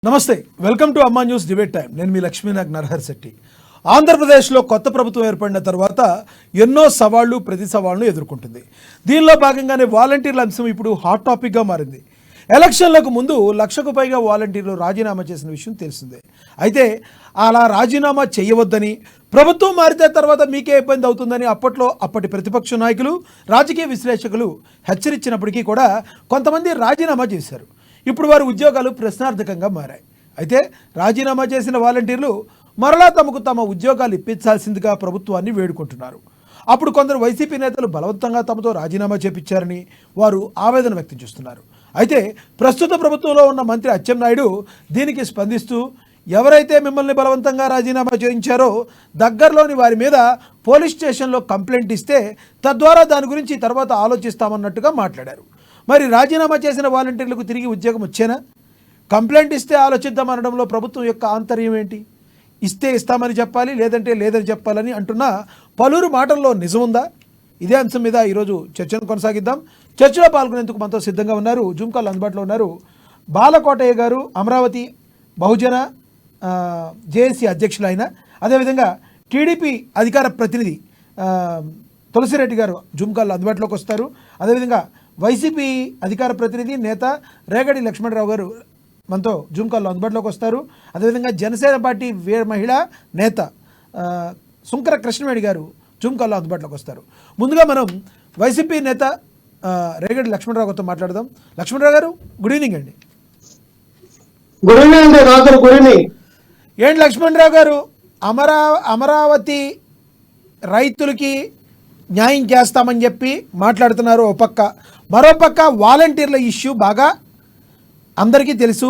నమస్తే, welcome to అమ్మా news debate time. నేను మీ లక్ష్మీనాగ్ నరహర్ శెట్టి. ఆంధ్రప్రదేశ్లో కొత్త ప్రభుత్వం ఏర్పడిన తర్వాత ఎన్నో సవాళ్లు ప్రతి సవాళ్లను ఎదుర్కొంటుంది. దీనిలో భాగంగానే వాలంటీర్ల అంశం ఇప్పుడు హాట్ టాపిక్గా మారింది. ఎలక్షన్లకు ముందు 1,00,000కు పైగా వాలంటీర్లు రాజీనామా చేసిన విషయం తెలిసిందే. అయితే అలా రాజీనామా చేయవద్దని, ప్రభుత్వం మారితే తర్వాత మీకే ఇబ్బంది అవుతుందని అప్పటి ప్రతిపక్ష నాయకులు, రాజకీయ విశ్లేషకులు హెచ్చరించినప్పటికీ కూడా కొంతమంది రాజీనామా చేశారు. ఇప్పుడు వారి ఉద్యోగాలు ప్రశ్నార్థకంగా మారాయి. అయితే రాజీనామా చేసిన వాలంటీర్లు మరలా తమ ఉద్యోగాలు ఇప్పించాల్సిందిగా ప్రభుత్వాన్ని వేడుకుంటున్నారు. అప్పుడు కొందరు వైసీపీ నేతలు బలవంతంగా తమతో రాజీనామా చేపించారని వారు ఆవేదన వ్యక్తం చేస్తున్నారు. అయితే ప్రస్తుత ప్రభుత్వంలో ఉన్న మంత్రి అచ్చెన్నాయుడు దీనికి స్పందిస్తూ, ఎవరైతే మిమ్మల్ని బలవంతంగా రాజీనామా చేయించారో దగ్గరలోని వారి మీద పోలీస్ స్టేషన్లో కంప్లైంట్ ఇస్తే తద్వారా దాని గురించి తర్వాత ఆలోచిస్తామన్నట్టుగా మాట్లాడారు. మరి రాజీనామా చేసిన వాలంటీర్లకు తిరిగి ఉద్యోగం వచ్చేనా? కంప్లైంట్ ఇస్తే ఆలోచిద్దామనడంలో ప్రభుత్వం యొక్క ఆంతర్యం ఏంటి? ఇస్తే ఇస్తామని చెప్పాలి, లేదంటే లేదని చెప్పాలని అంటున్న పలువురు మాటల్లో నిజం ఉందా? ఇదే అంశం మీద ఈరోజు చర్చను కొనసాగిద్దాం. చర్చలో పాల్గొనేందుకు మనతో సిద్ధంగా ఉన్నారు, జూమ్ కాల్ అందుబాటులో ఉన్నారు, బాలకోటయ్య గారు, అమరావతి బహుజన జేఏసీ అధ్యక్షులు ఆయన, అదేవిధంగా టీడీపీ అధికార ప్రతినిధి తులసిరెడ్డి గారు జూమ్ కాల్లో అందుబాటులోకి వస్తారు. అదేవిధంగా వైసీపీ అధికార ప్రతినిధి నేత రేగడి లక్ష్మణరావు గారు మనతో జూమ్ కాల్లో అందుబాటులోకి వస్తారు. అదేవిధంగా జనసేన పార్టీ మహిళా నేత సుంకర కృష్ణవేణి గారు జూమ్ కాల్లో అందుబాటులోకి వస్తారు. ముందుగా మనం వైసీపీ నేత రేగడి లక్ష్మణరావు గారితో మాట్లాడదాం. లక్ష్మణరావు గారు, గుడ్ ఈవినింగ్ అండి. గుడ్ ఈవినింగ్ అండి. రాత్రి గుడ్ ఈవినింగ్. ఏంటి లక్ష్మణరావు గారు, అమరావతి రైతులకి న్యాయం చేస్తామని చెప్పి మాట్లాడుతున్నారు ఓ పక్క, మరోపక్క వాలంటీర్ల ఇష్యూ బాగా అందరికీ తెలుసు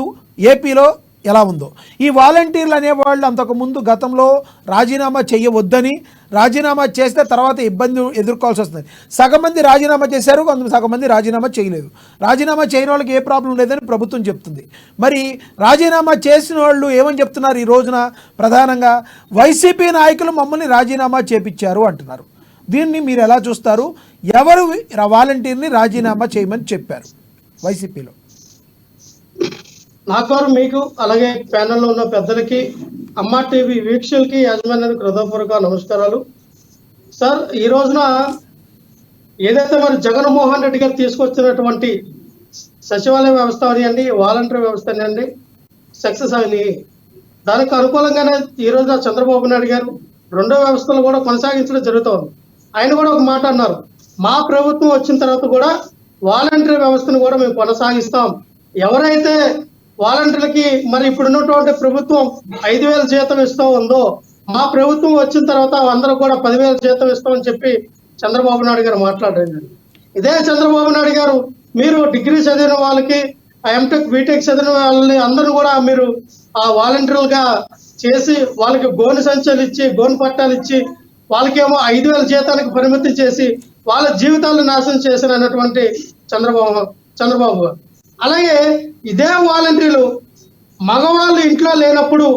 ఏపీలో ఎలా ఉందో. ఈ వాలంటీర్లు అనేవాళ్ళు అంతకుముందు గతంలో రాజీనామా చేయవద్దని, రాజీనామా చేస్తే తర్వాత ఇబ్బంది ఎదుర్కోవాల్సి వస్తుంది. సగం మంది రాజీనామా చేశారు, సగం మంది రాజీనామా చేయలేదు. రాజీనామా చేయని వాళ్ళకి ఏ ప్రాబ్లం లేదని ప్రభుత్వం చెప్తుంది. మరి రాజీనామా చేసిన వాళ్ళు ఏమని చెప్తున్నారు? ఈ రోజున ప్రధానంగా వైసీపీ నాయకులు మమ్మల్ని రాజీనామా చేపించారు అంటున్నారు. దీన్ని మీరు ఎలా చూస్తారు? ఎవరు వాలంటీర్ని రాజీనామా చేయమని చెప్పారు వైసీపీలో? నాకు మీకు అలాగే ప్యానెల్లో ఉన్న పెద్దలకి, అమ్మా టీవీ వీక్షకులకి, యాజమాన్యానికి హృదయపూర్వక నమస్కారాలు. సార్, ఈ రోజున ఏదైతే మరి జగన్మోహన్ రెడ్డి గారు తీసుకొచ్చినటువంటి సచివాలయ వ్యవస్థ అనివ్వండి, వాలంటీర్ వ్యవస్థ అనివ్వండి, సక్సెస్ అని దానికి అనుకూలంగానే ఈ రోజున చంద్రబాబు నాయుడు గారు రెండో వ్యవస్థలు కూడా కొనసాగించడం జరుగుతుంది. ఆయన కూడా ఒక మాట అన్నారు, మా ప్రభుత్వం వచ్చిన తర్వాత కూడా వాలంటీర్ వ్యవస్థను కూడా మేము కొనసాగిస్తాం. ఎవరైతే వాలంటీర్లకి మరి ఇప్పుడు ఉన్నటువంటి ప్రభుత్వం 5,000 జీతం ఇస్తూ ఉందో, మా ప్రభుత్వం వచ్చిన తర్వాత అందరూ కూడా 10,000 జీతం ఇస్తామని చెప్పి చంద్రబాబు నాయుడు గారు మాట్లాడారు. ఇదే చంద్రబాబు నాయుడు గారు, మీరు డిగ్రీ చదివిన వాళ్ళకి, ఎంటెక్ బీటెక్ చదివిన వాళ్ళని అందరూ కూడా మీరు ఆ వాలంటీర్లుగా చేసి వాళ్ళకి గోను సంచులు ఇచ్చి, గోను పట్టాలు ఇచ్చి, వాళ్ళకేమో 5,000 జీతానికి పరిమితి చేసి వాళ్ళ జీవితాలను నాశనం చేసిన అన్నటువంటి చంద్రబాబు గారు. అలాగే ఇదే వాలంటీర్లు మగవాళ్ళు ఇంట్లో లేనప్పుడు,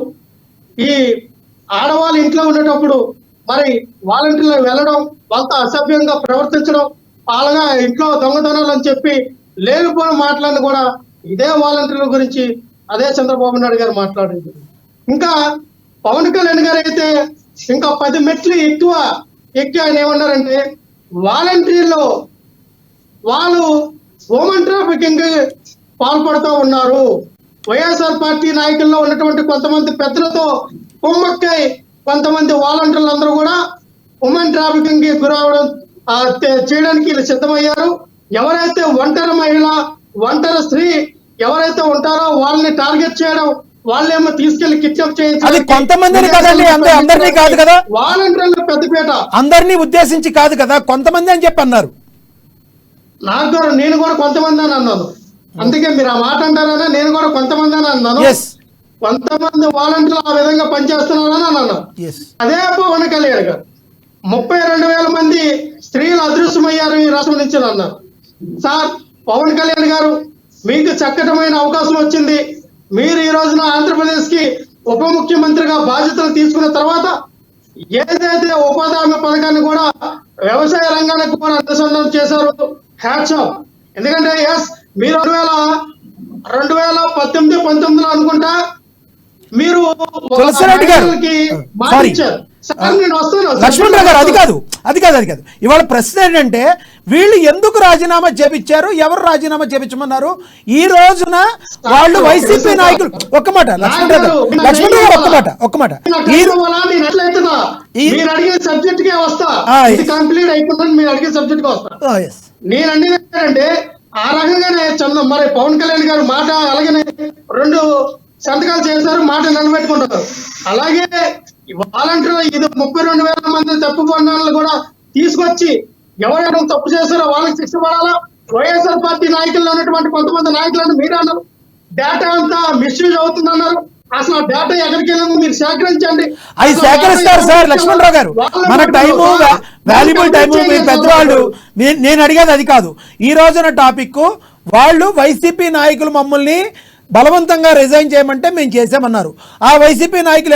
ఈ ఆడవాళ్ళు ఇంట్లో ఉండేటప్పుడు మరి వాలంటీర్లు వెళ్ళడం, వాళ్ళతో అసభ్యంగా ప్రవర్తించడం, అలాగా ఇంట్లో దొంగతనాలు అని చెప్పి లేనిపోయిన మాటలను కూడా ఇదే వాలంటీర్ల గురించి అదే చంద్రబాబు నాయుడు గారు మాట్లాడింది. ఇంకా పవన్ కళ్యాణ్ గారు అయితే ఇంకా 10 మెట్లు ఎక్కి ఆయన ఏమన్నారంటే, వాలంటీర్లు వాళ్ళు హ్యూమన్ ట్రాఫికింగ్ పాల్పడుతూ ఉన్నారు. వైఎస్ఆర్ పార్టీ నాయకుల్లో ఉన్నటువంటి కొంతమంది పెద్దలతో కుమ్మక్కై కొంతమంది వాలంటీర్లు అందరూ కూడా హ్యూమన్ ట్రాఫికింగ్ కి గురవడం చేయడానికి సిద్ధమయ్యారు. ఎవరైతే ఒంటరి మహిళ, ఒంటరి స్త్రీ ఎవరైతే ఉంటారో వాళ్ళని టార్గెట్ చేయడం, వాళ్ళేమో తీసుకెళ్లి కిడ్నాప్ అది కొంతమందిని కదండి, అందరినీ కాదు కదా, వాలంటీర్లు పెద్దపేట అందరినీ ఉద్దేశించి కాదు కదా, కొంతమంది అని చెప్పి అన్నారు. నాకు నేను కూడా కొంతమంది అని అన్నాను, అందుకే మీరు ఆ మాట అంటారనే నేను కూడా కొంతమంది అని అన్నాను. కొంతమంది వాలంటీర్లు ఆ విధంగా పనిచేస్తున్నారని అన్నాను. అదే పవన్ కళ్యాణ్ గారు 32,000 మంది స్త్రీలు అదృశ్యమయ్యారు ఈ రాష్ట్రం నుంచి అన్నారు. సార్, పవన్ కళ్యాణ్ గారు మీకు చక్కటమైన అవకాశం వచ్చింది. మీరు ఈ రోజున ఆంధ్రప్రదేశ్ కి ఉప ముఖ్యమంత్రిగా బాధ్యతలు తీసుకున్న తర్వాత ఏదైతే ఉపాధి హామీ పథకాన్ని కూడా వ్యవసాయ రంగానికి కూడా అనుసంధానం చేశారు, హ్యాట్స్ ఆఫ్. ఎందుకంటే మీరు 2018, 19 అనుకుంటా మీరు తులసిరెడ్డి గారు సారీ లక్ష్మణరావు గారు అది కాదు ఇవాళ ప్రశ్న ఏంటంటే వీళ్ళు ఎందుకు రాజీనామా చేపించారు, ఎవరు రాజీనామా చేపించమన్నారు? ఈ రోజున వాళ్ళు వైసీపీ నాయకులు ఒక్క మాట లక్ష్మణరావు గారు ఒక్క మాట మీరు అడిగిన సబ్జెక్ట్ కే వస్తా, కంప్లీట్ అయిపోతుంది. మీరు అడిగిన సబ్జెక్ట్ కి వస్తా. నేను అనేది ఏంటంటే ఆ రకంగానే మరి పవన్ కళ్యాణ్ గారు మాట అలాగే 2 సంతకాలు చేశారు, మాట నిలబెట్టుకుంటారు. అలాగే వాలంటీర్ ఇది 32,000 మంది తప్పుకున్న వాళ్ళు కూడా తీసుకొచ్చి ఎవరైనా తప్పు చేస్తారో వాళ్ళకి శిక్ష పడాలా. వైఎస్ఆర్ పార్టీ నాయకుల్లో ఉన్నటువంటి కొంతమంది నాయకులను మీరు అన్నారు డేటా అంతా మిస్యూజ్ అవుతుందన్నారు. అసలు ఆ డేటా ఎక్కడికి వెళ్ళిందో మీరు సేకరించండి. అది సేకరిస్తారు సార్ లక్ష్మణరావు గారు. మన టైము వాల్యుబుల్ టైము, మీరు పెద్దవాళ్ళు. నేను అడిగేది అది కాదు. ఈ రోజున టాపిక్ వాళ్ళు వైసీపీ నాయకులు మమ్మల్ని బలవంతంగా రిజైన్ చేయమంటే మేము చేసామన్నారు. ఆ వైసీపీ నాయకులు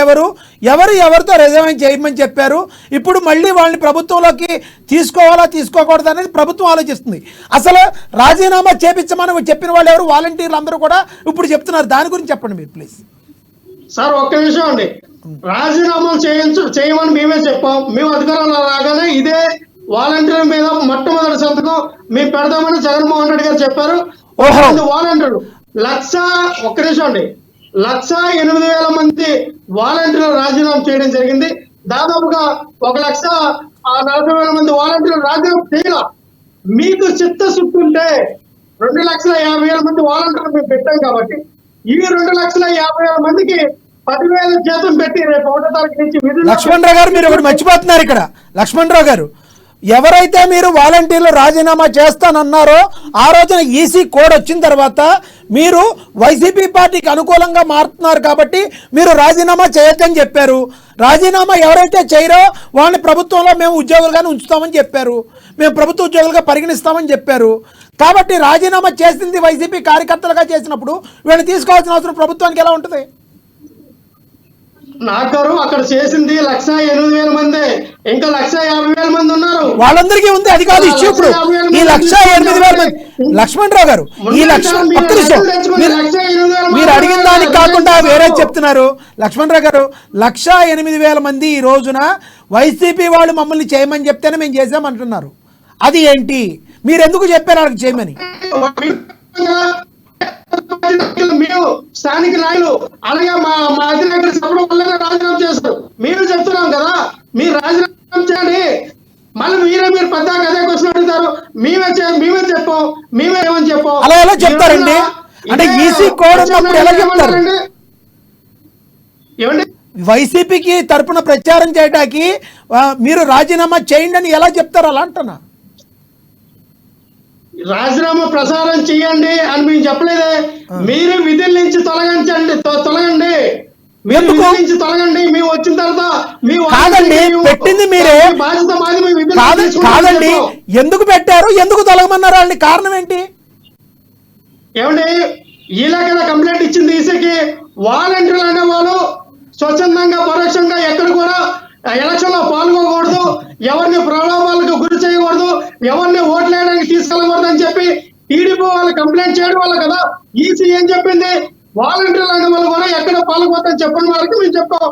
ఎవరితో రిజైన్ చేయమని చెప్పారు? ఇప్పుడు మళ్ళీ వాళ్ళని ప్రభుత్వంలోకి తీసుకోవాలా తీసుకోకూడదు అనేది ప్రభుత్వం ఆలోచిస్తుంది. అసలు రాజీనామా చేపించమని చెప్పిన వాళ్ళు ఎవరు? వాలంటీర్లు అందరూ కూడా ఇప్పుడు చెప్తున్నారు. దాని గురించి చెప్పండి మీరు ప్లీజ్. సార్ ఒక్క నిమిషం అండి. రాజీనామాలు చేయమని మేమే చెప్పాం. మేము అధికారంలో రాగానే ఇదే వాలంటీర్ మీద మొట్టమొదటి సంతకం మేము పెడదామని జగన్మోహన్ రెడ్డి గారు చెప్పారు. వాలంటీర్లు 1,08,000 మంది వాలంటీర్లు రాజీనామా చేయడం జరిగింది. దాదాపుగా 1,40,000 మంది వాలంటీర్లు రాజీనామా చేయాల. మీకు చిత్తశుద్ధి ఉంటే 2,50,000 మంది వాలంటీర్లు మేము పెట్టాం కాబట్టి ఈ 2,50,000 మందికి 10,000 జీతం పెట్టి రేపు 1వ తారీఖు నుంచి లక్ష్మణరావు గారు మీరు ఒకటి మర్చిపోతున్నారు ఇక్కడ. లక్ష్మణరావు గారు, ఎవరైతే మీరు వాలంటీర్లు రాజీనామా చేస్తానన్నారో ఆ రోజున ఈసీ కోడ్ వచ్చిన తర్వాత మీరు వైసీపీ పార్టీకి అనుకూలంగా మారుతున్నారు కాబట్టి మీరు రాజీనామా చేయొద్దని చెప్పారు. రాజీనామా ఎవరైతే చేయరో వాళ్ళని ప్రభుత్వంలో మేము ఉద్యోగులుగానే ఉంచుతామని చెప్పారు, మేము ప్రభుత్వ ఉద్యోగులుగా పరిగణిస్తామని చెప్పారు. కాబట్టి రాజీనామా చేసింది వైసీపీ కార్యకర్తలుగా చేసినప్పుడు వీళ్ళని తీసుకోవాల్సిన అవసరం ప్రభుత్వానికి ఎలా ఉంటుంది? నాగారు అక్కడ చేసింది 1,08,000 మంది, ఇంకా 1,50,000 మంది ఉన్నారు. వాళ్ళందరికీ ఉంది, అది కాదు ఇష్యూ. ఇప్పుడు ఈ 1,08,000 మంది లక్ష్మణరావు గారు, ఈ మీరు అడిగిన దానికి కాకుండా వేరే చెప్తున్నారు. లక్ష్మణరావు గారు, 1,08,000 మంది ఈ రోజున వైసీపీ వాళ్ళు మమ్మల్ని చేయమని చెప్తేనే మేము చేసామంటున్నారు. అది ఏంటి? మీరు ఎందుకు చెప్పారు వాళ్ళకి చేయమని? మేము స్థానిక నాయకులు అలాగే మా అధినాయకులు చెప్పడం వల్ల రాజీనామా చేస్తారు. మేము చెప్తున్నాం కదా మీరు రాజీనామా చేయండి. మళ్ళీ మీరు పెద్ద అదే క్వశ్చన్ అడుగుతారు. మేమే చెప్పాం, మేమే ఏమని చెప్పాం. అలా ఎలా చెప్తారండి? అంటే ఈసీ కోడ్ ఉన్నప్పుడు ఎలా చెప్తారు? ఏమండి వైసీపీకి తరపున ప్రచారం చేయడానికి మీరు రాజీనామా చేయండి అని ఎలా చెప్తారు? అలా అంటున్నా. రాజీనామా ప్రసారం చేయండి అని మేము చెప్పలేదే. మీరు విధుల నుంచి తొలగండి, మీరు విధుల నుంచి తొలగండి. మేము వచ్చిన తర్వాత కాదండి పెట్టింది మీరే. కాదండి ఎందుకు పెట్టారు, ఎందుకు తొలగమన్నారు వాళ్ళని? కారణం ఏంటి? ఏమండి ఇలా కదా కంప్లైంట్ ఇచ్చింది ఈసీకి. వాలంటీర్లు అనే వాళ్ళు స్వచ్ఛందంగా పరోక్షంగా ఎక్కడ కూడా ఎలక్షన్ లో పాల్గొకూడదు, ఎవరిని ప్రలోభాలకు గురి చేయకూడదు, ఎవరిని ఓట్లు వేయడానికి తీసుకెళ్ళకూడదు అని చెప్పి టీడీపీ వాళ్ళు కంప్లైంట్ చేయడం వల్ల కదా ఈసీ ఏం చెప్పింది, వాలంటీర్లు అనే వాళ్ళు కూడా ఎక్కడ పాల్గొని చెప్పని వాళ్ళకి మేము చెప్పాం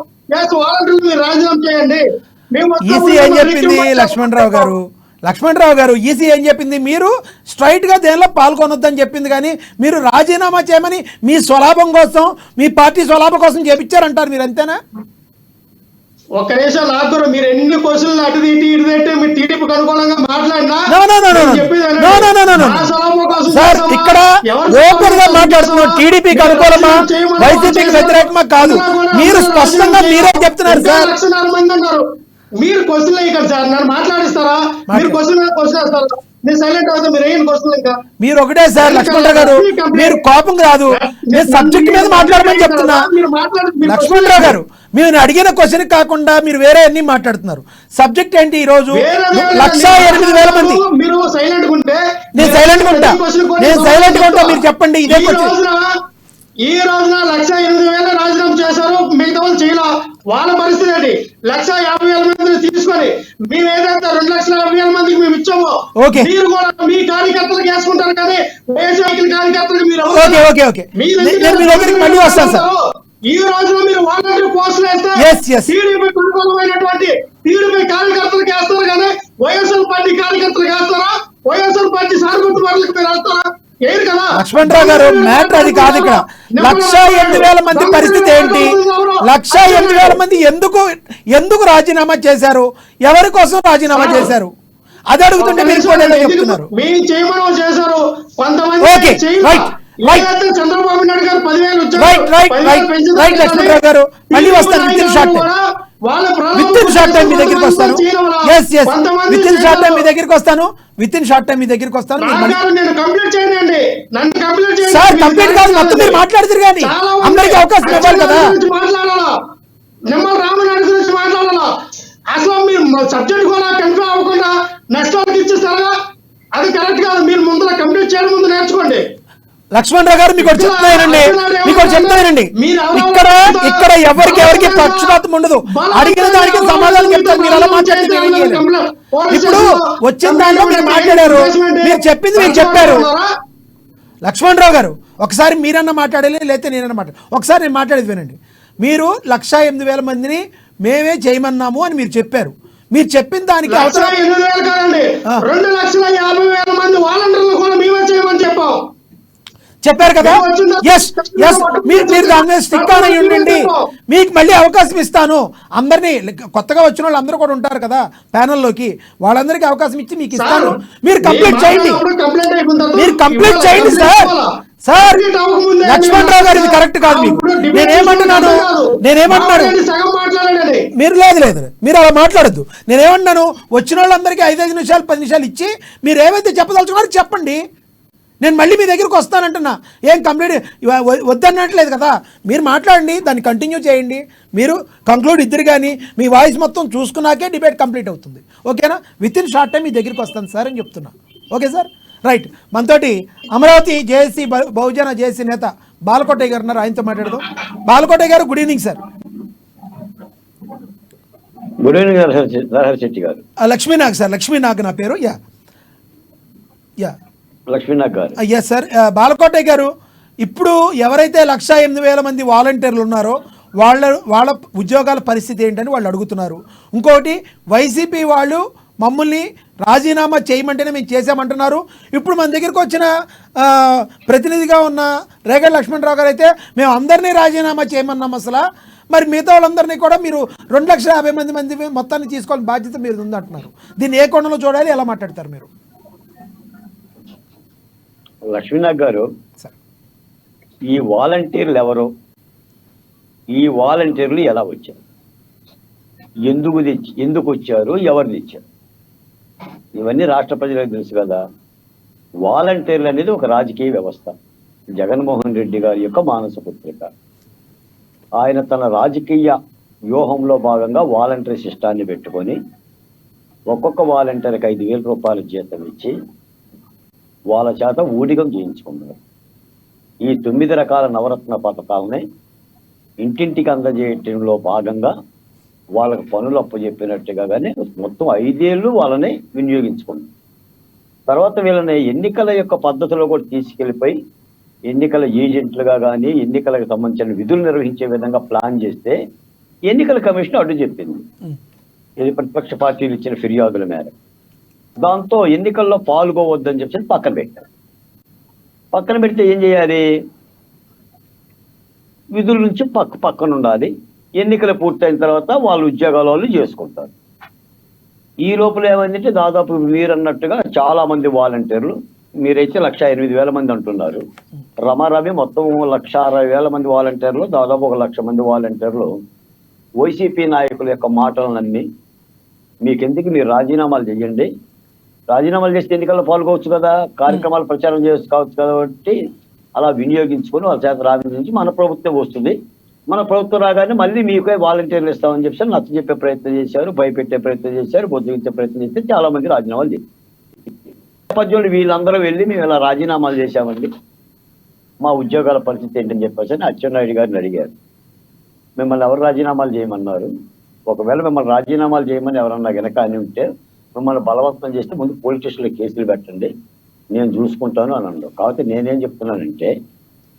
వాలంటీర్లు మీరు రాజీనామా చేయండి. ఈసీ ఏం చెప్పింది? లక్ష్మణరావు గారు ఈసీ ఏం చెప్పింది? మీరు స్ట్రైట్ గా దేనిలో పాల్గొనొద్దని చెప్పింది, కానీ మీరు రాజీనామా చేయమని మీ స్వలాభం కోసం, మీ పార్టీ స్వలాభం కోసం చేపించారంటారు. మీరు అంతేనా? ఒక్క నిమిషం నాకు మీరు ఎన్ని క్వశ్చన్లు అటు ఇటు మీరు టీడీపీకి అనుకూలంగా మాట్లాడినా సార్ ఇక్కడ ఓపెన్ గా మాట్లాడుతున్నాం. టీడీపీకి అనుకూలమా వైసీపీకి వ్యతిరేకమా కాదు, మీరు స్పష్టంగా మీరే చెప్తున్నారు సార్. 1,04,000 మంది ఉన్నారు. మీరు క్వశ్చన్లు ఇక్కడ సార్ నన్ను మాట్లాడిస్తారా? మీరు క్వశ్చన్ వేస్తారా? నేను సైలెంట్ అవుతా. మీరు ఏం క్వశ్చన్ ఇంకా మీరు ఒకటే సార్ లక్ష్మణరావు గారు, మీరు కోపం కాదు, నేను సబ్జెక్ట్ మీద మాట్లాడమని చెప్తున్నా. లక్ష్మణరావు గారు మీరు అడిగిన క్వశ్చన్ కాకుండా మీరు వేరే అన్ని మాట్లాడుతున్నారు. సబ్జెక్ట్ ఏంటి? ఈ రోజు 1,08,000 మంది. మీరు సైలెంట్ ఉంటే నేను సైలెంట్ ఉంటా, మీరు చెప్పండి. ఇదే ఈ రోజున 1,08,000 రాజీనామా చేశారు, మిగతా వాళ్ళు చేయాల. వాళ్ళ పరిస్థితి ఏంటి? 1,50,000 మందిని తీసుకొచ్చి గుర్తుపెట్టుకొని మేము ఏదైతే 2,50,000 మందికి మేము ఇచ్చామో ఓకే. మీరు కూడా మీ కార్యకర్తలకు వేసుకుంటారు కానీ వైఎస్ఆర్ కార్యకర్తలకు మీరు ఓకే ఓకే ఓకే నేను మీ దగ్గరికి మళ్ళీ వస్తాను సార్. ఈ రోజున మీరు వాలంటీర్ పోస్టులు వేస్తే టీడీపీ అనుకూలమైనటువంటి టీడీపీ కార్యకర్తలకు వేస్తారు కానీ వైఎస్ఆర్ పార్టీ కార్యకర్తలకు వేస్తారా? వైఎస్ఆర్ పార్టీ సానుభూతి పరులకు మీరు వేస్తారా? ఏరు కదా లక్ష్మణరావు గారు, మ్యాటర్ అది కాదు ఇక్కడ. 1,08,000 మంది పరిస్థితి ఏంటి? 1,08,000 మంది ఎందుకు రాజీనామా చేశారు? ఎవరి కోసం రాజీనామా చేశారు? అది అడుగుతుంటే మీరు చెప్తున్నారు. మీ చేయమని చేశారు కొంతమంది. Okay right right Chandrababu Naidu garu 10,000 right right right right Lakshmanrao garu మళ్ళీ వస్తాను విత్ ఇన్ షార్ట్ టైం మీ దగ్గరికి వస్తాను. Yes yes within short time మీ దగ్గరికి వస్తాను. సార్ కంప్లీట్ కాదు, మొత్తం మీరు మాట్లాడుతారు కానీ అందరికీ అవకాశం ఇవ్వాలి కదా. నిమ్మల రామనాయుడు గురించి మాట్లాడాలా? అసలు మీరు సబ్జెక్ట్ కూడా కన్ఫర్మ్ అవ్వకుండా నెక్స్ట్ వాళ్ళకి ఇచ్చేస్తారా? అది కరెక్ట్ కాదు. మీరు ముందర కంప్లీట్ చేయడం ముందు నేర్చుకోండి. లక్ష్మణరావు గారు మీకు చెప్తానండి, ఇక్కడ ఎవరికి పక్షపాతం ఉండదు. అడిగిన దానికి సమాధానం చెప్తారు. మీరు అలా మాట్లాడితే ఇప్పుడు వచ్చిన దాంట్లో మీరు మాట్లాడారు, మీరు చెప్పింది మీరు చెప్పారు. లక్ష్మణరావు గారు ఒకసారి మీరన్నా మాట్లాడాలి, లేకపోతే నేనన్నా మాట్లాడాలి. ఒకసారి నేను మాట్లాడేది వినండి. మీరు 1,08,000 మందిని మేమే చేయమన్నాము అని మీరు చెప్పారు. మీరు చెప్పిన దానికి 2,50,000 మంది వాలంటీర్లు కూడా మేమే చేయమని చెప్పారు కదా. ఎస్ ఎస్ మీరు దాని మీద స్టిక్ ఆన్ అయ్యి ఉండండి. మీకు మళ్ళీ అవకాశం ఇస్తాను. అందరినీ కొత్తగా వచ్చిన వాళ్ళు అందరూ కూడా ఉంటారు కదా ప్యానెల్లోకి, వాళ్ళందరికీ అవకాశం ఇచ్చి మీకు ఇస్తాను. మీరు కంప్లీట్ చేయండి, సార్. సార్ లక్ష్మణరావు గారు ఇది కరెక్ట్ కాదు. మీకు నేనేమంటున్నాను మీరు లేదు మీరు అలా మాట్లాడద్దు. నేనేమంటున్నాను, వచ్చిన వాళ్ళందరికీ 5 నిమిషాలు 10 నిమిషాలు ఇచ్చి మీరు ఏవైతే చెప్పదలుచుకున్నారో చెప్పండి. నేను మళ్ళీ మీ దగ్గరికి వస్తానంటున్నా. ఏం కంప్లీట్ వద్దన్నట్లేదు కదా. మీరు మాట్లాడండి, దాన్ని కంటిన్యూ చేయండి. మీరు కంక్లూడ్ ఇద్దరు కానీ మీ వాయిస్ మొత్తం చూసుకున్నాకే డిబేట్ కంప్లీట్ అవుతుంది. ఓకేనా? విత్ ఇన్ షార్ట్ టైం మీ దగ్గరికి వస్తాను సార్ అని చెప్తున్నా. Okay sir right. మనతోటి అమరావతి జేఏసీ బహుజన జేఏసీ నేత బాలకోటయ్య గారు ఉన్నారు, ఆయనతో మాట్లాడదాం. బాలకోటయ్య గారు good evening sir. Good evening Narahari Shetty గారు. లక్ష్మీనాగ్ సార్, లక్ష్మీనాగ్ నా పేరు. యా లక్ష్మీనాగ్ గారు. Yes sir. బాలకోటయ్య గారు, ఇప్పుడు ఎవరైతే 1,08,000 మంది వాలంటీర్లు ఉన్నారో వాళ్ళ ఉద్యోగాల పరిస్థితి ఏంటని వాళ్ళు అడుగుతున్నారు. ఇంకోటి వైసీపీ వాళ్ళు మమ్మల్ని రాజీనామా చేయమంటేనే మేము చేసామంటున్నారు. ఇప్పుడు మన దగ్గరికి వచ్చిన ప్రతినిధిగా ఉన్న రేగడి లక్ష్మణరావు గారు అయితే మేము అందరినీ రాజీనామా చేయమన్నాం. అసలు మరి మిగతా వాళ్ళందరినీ కూడా మీరు 2,50,000 మంది మొత్తాన్ని తీసుకోవాలని బాధ్యత మీరు ఉందంటున్నారు. దీన్ని ఏ కోణంలో చూడాలి, ఎలా మాట్లాడతారు మీరు? లక్ష్మీనాగ్ గారు, ఈ వాలంటీర్లు ఎవరు? ఈ వాలంటీర్లు ఎలా వచ్చారు? ఎందుకు వచ్చారు? ఎవరు తెచ్చారు? ఇవన్నీ రాష్ట్ర ప్రజలకు తెలుసు కదా. వాలంటీర్లు అనేది ఒక రాజకీయ వ్యవస్థ. జగన్మోహన్ రెడ్డి గారి యొక్క మానస పుత్రిక. ఆయన తన రాజకీయ వ్యూహంలో భాగంగా వాలంటీర్ సిస్టాన్ని పెట్టుకొని ఒక్కొక్క వాలంటీర్కి 5,000 రూపాయల జీతం ఇచ్చి వాళ్ళ చేత ఊడిగం చేయించుకున్నారు. ఈ 9 రకాల నవరత్న పథకాలని ఇంటింటికి అందజేయటంలో భాగంగా వాళ్ళకు పనులు అప్పచెప్పినట్టుగా కానీ మొత్తం 5 ఏళ్ళు వాళ్ళని వినియోగించుకున్నారు. తర్వాత వీళ్ళని ఎన్నికల యొక్క పద్ధతిలో కూడా తీసుకెళ్ళిపోయి ఎన్నికల ఏజెంట్లుగా కానీ ఎన్నికలకు సంబంధించిన విధులు నిర్వహించే విధంగా ప్లాన్ చేస్తే ఎన్నికల కమిషన్ అడ్డు చెప్పింది. ఇది ప్రతిపక్ష పార్టీలు ఇచ్చిన ఫిర్యాదుల మేరకు. దాంతో ఎన్నికల్లో పాల్గొవద్దని చెప్పి పక్కన పెట్టారు. పక్కన పెడితే ఏం చేయాలి? విధుల నుంచి పక్కన ఉండాలి. ఎన్నికలు పూర్తయిన తర్వాత వాళ్ళ ఉద్యోగాల వాళ్ళు చేసుకుంటారు. ఈ లోపల ఏమైందంటే దాదాపు మీరు అన్నట్టుగా చాలా మంది వాలంటీర్లు, మీరైతే 1,08,000 మంది అంటున్నారు, రమారమి మొత్తం 1,60,000 మంది వాలంటీర్లు, దాదాపు 1,00,000 మంది వాలంటీర్లు వైసీపీ నాయకుల యొక్క మాటలన్నీ మీకెందుకు, మీరు రాజీనామాలు చేయండి, రాజీనామాలు చేస్తే ఎన్నికల్లో పాల్గొవచ్చు కదా, కార్యక్రమాలు ప్రచారం చేసుకోవచ్చు కాబట్టి అలా వినియోగించుకొని వాళ్ళ చేత రాజీనామా మన ప్రభుత్వం వస్తుంది, మన ప్రభుత్వం రాగానే మళ్ళీ మీకే వాలంటీర్లు ఇస్తామని చెప్పి నచ్చ చెప్పే ప్రయత్నం చేశారు, భయపెట్టే ప్రయత్నం చేశారు, బొద్దుగించే ప్రయత్నం చేస్తే చాలా మంది రాజీనామాలు చేశారు. నేపథ్యంలో వీళ్ళందరూ వెళ్ళి మేము ఇలా రాజీనామాలు చేశామండి, మా ఉద్యోగాల పరిస్థితి ఏంటని చెప్పేసి అచ్చెన్నాయుడు గారిని అడిగారు. మిమ్మల్ని ఎవరు రాజీనామాలు చేయమన్నారు, ఒకవేళ మిమ్మల్ని రాజీనామాలు చేయమని ఎవరన్నా గనక అని ఉంటే మిమ్మల్ని బలవంతం చేస్తే ముందు పోలీస్ స్టేషన్లో కేసులు పెట్టండి, నేను చూసుకుంటాను అని అన్నాడు. కాబట్టి నేనేం చెప్తున్నానంటే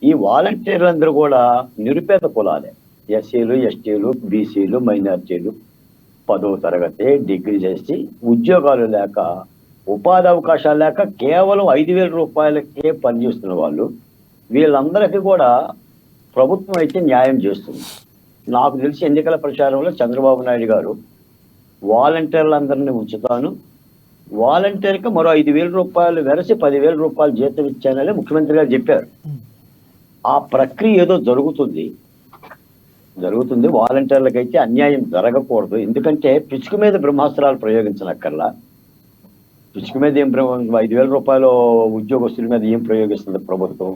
ఈ వాలంటీర్లందరూ కూడా నిరుపేద కులాలే, ఎస్సీలు, ఎస్టీలు, బీసీలు, మైనార్టీలు, 10వ తరగతి డిగ్రీ చేసి ఉద్యోగాలు లేక ఉపాధి అవకాశాలు లేక కేవలం 5,000 రూపాయలకే పనిచేస్తున్న వాళ్ళు, వీళ్ళందరికీ కూడా ప్రభుత్వం అయితే న్యాయం చేస్తుంది. నాకు తెలిసి ఎన్నికల ప్రచారంలో చంద్రబాబు నాయుడు గారు వాలంటీర్లందరినీ ఉంచుతాను, వాలంటీర్కి మరో 5,000 రూపాయలు వెరసి 10,000 రూపాయలు జీతం ఇచ్చానని ముఖ్యమంత్రి గారు చెప్పారు. ఆ ప్రక్రియ ఏదో జరుగుతుంది. వాలంటీర్లకైతే అన్యాయం జరగకూడదు. ఎందుకంటే పిచ్చుక మీద బ్రహ్మాస్త్రాలు ప్రయోగించనక్కర్లా. పిచ్చుక మీద ఏం 5,000 రూపాయలు ఉద్యోగస్తుల మీద ఏం ప్రయోగిస్తుంది ప్రభుత్వం?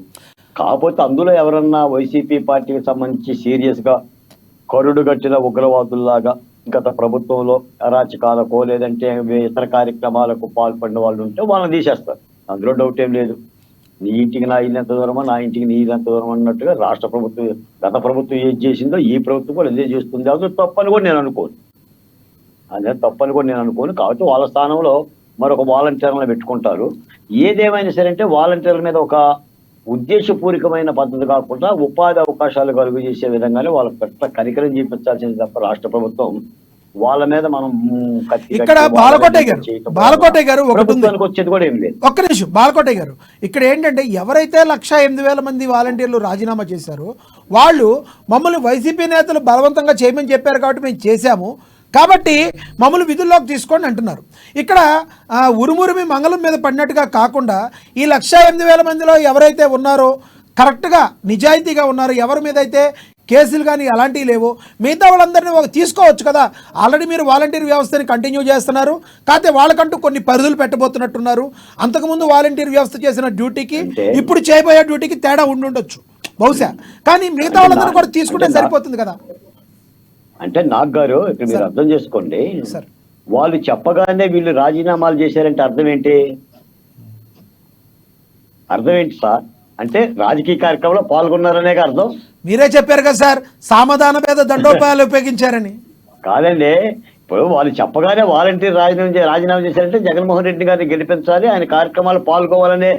కాకపోతే అందులో ఎవరన్నా వైసీపీ పార్టీకి సంబంధించి సీరియస్ గా కరుడు గట్టిన ఉగ్రవాదుల్లాగా గత ప్రభుత్వంలో అరాచకాలకో లేదంటే ఇతర కార్యక్రమాలకు పాల్పడిన వాళ్ళు ఉంటే వాళ్ళని తీసేస్తారు, అందులో డౌట్ ఏం లేదు. నీ ఇంటికి నా ఇల్లు ఎంత దూరమో, నా ఇంటికి నీ ఇల్లు ఎంత దూరం అన్నట్టుగా రాష్ట్ర ప్రభుత్వం గత ప్రభుత్వం ఏం చేసిందో ఈ ప్రభుత్వం కూడా ఇదే చేస్తుంది. అది తప్పని కూడా నేను అనుకోను. కాబట్టి వాళ్ళ స్థానంలో మరొక వాలంటీర్లను పెట్టుకుంటారు. ఏదేమైనా సరే అంటే వాలంటీర్ల మీద ఒక ఉద్దేశపూర్వకమైన పద్ధతి కాకుండా ఉపాధి అవకాశాలు కలుగు చేసే విధంగానే వాళ్ళ పట్ల కనికరం చూపించాల్సింది తప్ప రాష్ట్ర ప్రభుత్వం వాళ్ళ మీద మనం ఇక్కడ బాలకోటయ్య గారు వచ్చేది కూడా ఏం లేదు. ఒక్క నిమిషం బాలకోటయ్య గారు, ఇక్కడ ఏంటంటే ఎవరైతే 1,08,000 మంది వాలంటీర్లు రాజీనామా చేశారో వాళ్ళు మమ్మల్ని వైసీపీ నేతలు బలవంతంగా చేయమని చెప్పారు కాబట్టి మేము చేశాము, కాబట్టి మమ్మల్ని విధుల్లోకి తీసుకోండి అంటున్నారు. ఇక్కడ ఉరుమురిమి మంగళం మీద పడినట్టుగా కాకుండా ఈ 1,08,000 మందిలో ఎవరైతే ఉన్నారో కరెక్ట్గా నిజాయితీగా ఉన్నారో, ఎవరి మీద అయితే కేసులు కానీ అలాంటివి లేవో మిగతా వాళ్ళందరినీ తీసుకోవచ్చు కదా. ఆల్రెడీ మీరు వాలంటీర్ వ్యవస్థని కంటిన్యూ చేస్తున్నారు, కాకపోతే వాళ్ళకంటూ కొన్ని పరిధులు పెట్టబోతున్నట్టున్నారు. అంతకుముందు వాలంటీర్ వ్యవస్థ చేసిన డ్యూటీకి ఇప్పుడు చేయబోయే డ్యూటీకి తేడా ఉండుండొచ్చు బహుశా, కానీ మిగతా వాళ్ళందరూ కూడా తీసుకుంటే సరిపోతుంది కదా. అంటే నాగ్ గారు ఇక్కడ మీరు అర్థం చేసుకోండి, వాళ్ళు చెప్పగానే వీళ్ళు రాజీనామాలు చేశారంటే అర్థం ఏంటి సార్? అంటే రాజకీయ కార్యక్రమంలో పాల్గొన్నారనే అర్థం. మీరే చెప్పారు కదా సార్, సామధాన భేద దండోపాయాలు ఉపయోగించారని. కాదండి, ఇప్పుడు వాళ్ళు చెప్పగానే వాలంటీర్ రాజీనామా చేశారంటే జగన్మోహన్ రెడ్డి గారిని గెలిపించాలి, ఆయన కార్యక్రమాలు పాల్గొవాలనే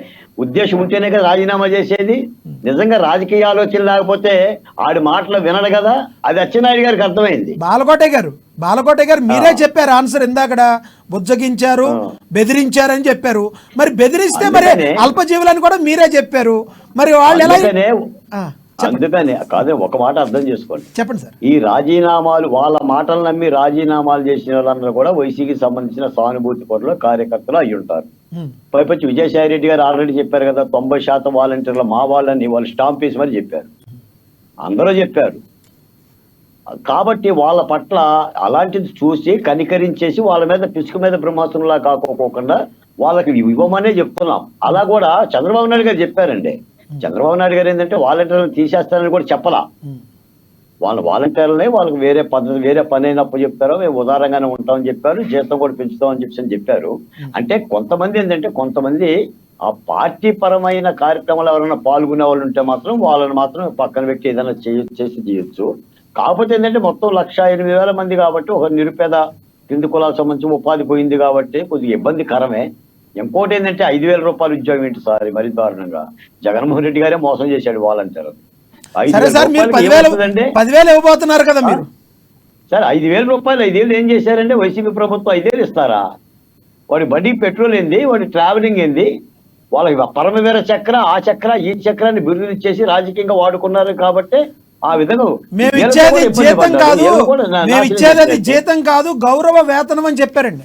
ఉద్దేశం ఉంటేనే కదా రాజీనామా చేసేది. నిజంగా రాజకీయ ఆలోచన లేకపోతే ఆడి మాటలు వినడు కదా, అది అచ్చెన్నాయుడు గారికి అర్థమైంది. బాలకోటయ్య గారు మీరే చెప్పారు ఆన్సర్ ఇందాకడ, బుజ్జగించారు, బెదిరించారని చెప్పారు. మరి బెదిరిస్తే మరి అల్పజీవులని కూడా మీరే చెప్పారు, మరి వాళ్ళు ఎలా? అందుకని కాదు, ఒక మాట అర్థం చేసుకోండి, చెప్పండి సార్. ఈ రాజీనామాలు వాళ్ళ మాటలు నమ్మి రాజీనామాలు చేసిన వాళ్ళందరూ కూడా వైసీకి సంబంధించిన సానుభూతి పరులు కార్యకర్తలు అయి ఉంటారు. పైపచ్చి విజయసాయి రెడ్డి గారు ఆల్రెడీ చెప్పారు కదా, 90% వాలంటీర్లు మా వాళ్ళని వాళ్ళు స్టాంప్ వేసి మరి చెప్పారు, అందరూ చెప్పారు. కాబట్టి వాళ్ళ పట్ల అలాంటిది చూసి కనికరించేసి వాళ్ళ మీద పిసుకు మీద బ్రహ్మాస్త్రంలా కాకోకుండా వాళ్ళకి ఇవ్వమనే చెప్తున్నాం. అలా కూడా చంద్రబాబు నాయుడు గారు చెప్పారండి. చంద్రబాబు నాయుడు గారు ఏంటంటే వాలంటీర్లను తీసేస్తారని కూడా చెప్పలా. వాలంటీర్లనే వాళ్ళకి వేరే పద్ధతి వేరే పని అయినప్పుడు చెప్తారో మేము ఉదారంగానే ఉంటామని చెప్పారు, జీతం కూడా పెంచుతామని చెప్పారు. అంటే కొంతమంది ఏంటంటే కొంతమంది ఆ పార్టీ పరమైన కార్యక్రమాలు ఎవరైనా పాల్గొనే వాళ్ళు ఉంటే మాత్రం వాళ్ళని మాత్రం పక్కన పెట్టి ఏదైనా చేయొచ్చు. కాకపోతే ఏంటంటే మొత్తం 1,08,000 మంది కాబట్టి ఒక నిరుపేద కింది కులాలకు సంబంధించి ఉపాధి పోయింది కాబట్టి కొద్దిగా ఇబ్బందికరమే. ఇంకోటి ఏంటంటే 5,000 రూపాయలు ఉద్యోగం ఏంటి సార్, మరి దారుణంగా జగన్మోహన్ రెడ్డి గారే మోసం చేశాడు వాలంటీర్. 10,000 ఇవ్వబోతున్నారు కదా మీరు సార్. 5,000 రూపాయలు 5,000 ఏం చేశారంటే వైసీపీ ప్రభుత్వం 5,000 ఇస్తారా? వాడి బడ్డీ పెట్రోల్ ఏంది, వాడి ట్రావెలింగ్ ఏంది, వాళ్ళకి పరమవీర చక్ర ఆ చక్ర ఈ చక్రాన్ని బిరుదులు ఇచ్చేసి రాజకీయంగా వాడుకున్నారు. కాబట్టి ఆ విధంగా మేము ఇచ్చేది జీతం కాదు గౌరవ వేతనం అని చెప్పారండి.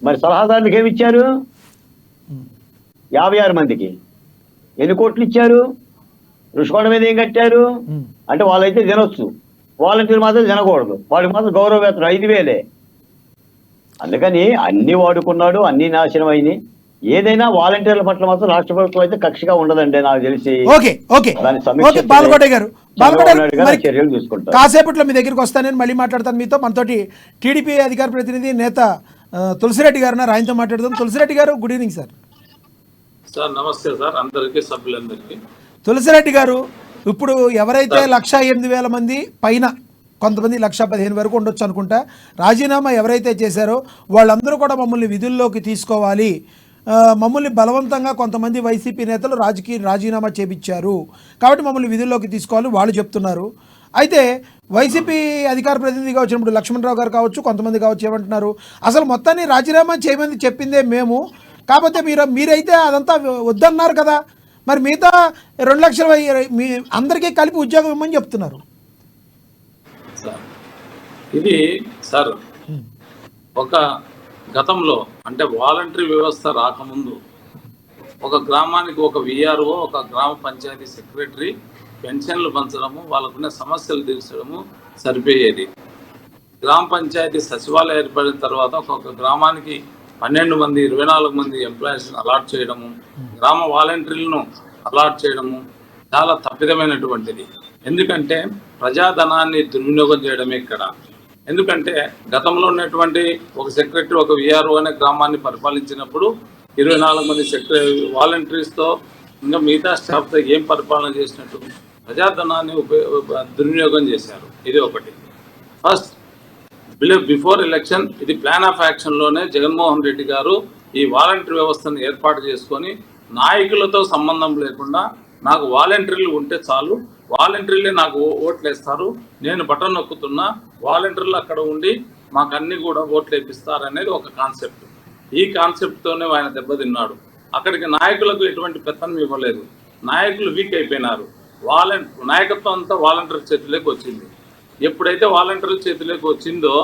మరి సలహాదారులకు ఏమి ఇచ్చారు? 56 మందికి ఎన్ని కోట్లు ఇచ్చారు? రుషికొండ మీద ఏం కట్టారు? అంటే వాళ్ళైతే తినొచ్చు, వాలంటీర్ మాత్రం తినకూడదు, వాడికి మాత్రం గౌరవ వేతనం 5,000. అందుకని అన్ని వాడుకున్నాడు, అన్ని నాశనం అయినాయి. ఏదైనా వాలంటీర్ల పట్ల మాత్రం రాష్ట్ర ప్రభుత్వం అయితే కక్షగా ఉండదండి నాకు తెలిసి. చర్యలు తీసుకుంటారు. కాసేపట్లో మీ దగ్గరికి వస్తానని మళ్ళీ మాట్లాడతాను మీతో. మనతోటి టీడీపీ అధికార ప్రతినిధి నేత తులసిరెడ్డి గారు ఉన్నారు, ఆయనతో మాట్లాడదాం. తులసిరెడ్డి గారు గుడ్ ఈవినింగ్ సార్. సార్ నమస్తే సార్, అందరికీ సభ్యులందరికీ. తులసిరెడ్డి గారు, ఇప్పుడు ఎవరైతే 1,08,000 మంది పైన కొంతమంది 1,15,000 వరకు ఉండొచ్చు అనుకుంటా. రాజీనామా ఎవరైతే చేశారో వాళ్ళందరూ కూడా మమ్మల్ని విధుల్లోకి తీసుకోవాలి, మమ్మల్ని బలవంతంగా కొంతమంది వైసీపీ నేతలు రాజీనామా చేపించారు కాబట్టి మమ్మల్ని విధుల్లోకి తీసుకోవాలి వాళ్ళు చెప్తున్నారు. అయితే వైసీపీ అధికార ప్రతినిధిగా వచ్చినప్పుడు లక్ష్మణరావు గారు కావచ్చు, కొంతమంది కావచ్చు, ఏమంటున్నారు, అసలు మొత్తాన్ని రాజీనామా చేయమని చెప్పిందే మేము, కాకపోతే మీరైతే అదంతా వద్దన్నారు కదా, మరి మిగతా 2 లక్షల మీ అందరికీ కలిపి ఉద్యోగం ఇవ్వమని చెప్తున్నారు. ఇది సార్ ఒక గతంలో అంటే వాలంటరీ వ్యవస్థ రాకముందు ఒక గ్రామానికి ఒక విఆర్ఓ, ఒక గ్రామ పంచాయతీ సెక్రటరీ పెన్షన్లు పంచడము, వాళ్ళకున్న సమస్యలు తీర్చడము సరిపోయేది. గ్రామ పంచాయతీ సచివాలయం ఏర్పడిన తర్వాత ఒక్కొక్క గ్రామానికి 12 మంది 24 మంది ఎంప్లాయీస్ని అలాట్ చేయడము, గ్రామ వాలంటీర్లను అలాట్ చేయడము చాలా తప్పిదమైనటువంటిది. ఎందుకంటే ప్రజాధనాన్ని దుర్వినియోగం చేయడమే ఇక్కడ. ఎందుకంటే గతంలో ఉన్నటువంటి ఒక సెక్రటరీ ఒక విఆర్ఓ అనే గ్రామాన్ని పరిపాలించినప్పుడు 24 మంది వాలంటీర్స్తో ఇంకా మిగతా స్టాఫ్తో ఏం పరిపాలన చేసినట్టు ప్రజాధనాన్ని దుర్వినియోగం చేశారు. ఇది ఒకటి. ఫస్ట్ బిఫోర్ ఎలక్షన్ ఇది ప్లాన్ ఆఫ్ యాక్షన్లోనే జగన్మోహన్ రెడ్డి గారు ఈ వాలంటీర్ వ్యవస్థను ఏర్పాటు చేసుకొని నాయకులతో సంబంధం లేకుండా నాకు వాలంటీర్లు ఉంటే చాలు, వాలంటీర్లే నాకు ఓట్లు వేస్తారు, నేను బటన్ నొక్కుతున్నా, వాలంటీర్లు అక్కడ ఉండి మాకు అన్ని కూడా ఓట్లు వేపిస్తారనేది ఒక కాన్సెప్ట్. ఈ కాన్సెప్ట్తోనే ఆయన దెబ్బతిన్నాడు. అక్కడికి నాయకులకు ఎటువంటి పెత్తనం ఇవ్వలేదు, నాయకులు వీక్ అయిపోయినారు. నాయకత్వం అంతా వాలంటీర్ చేతిలోకి వచ్చింది. ఎప్పుడైతే వాలంటీర్ల చేతిలోకి వచ్చిందో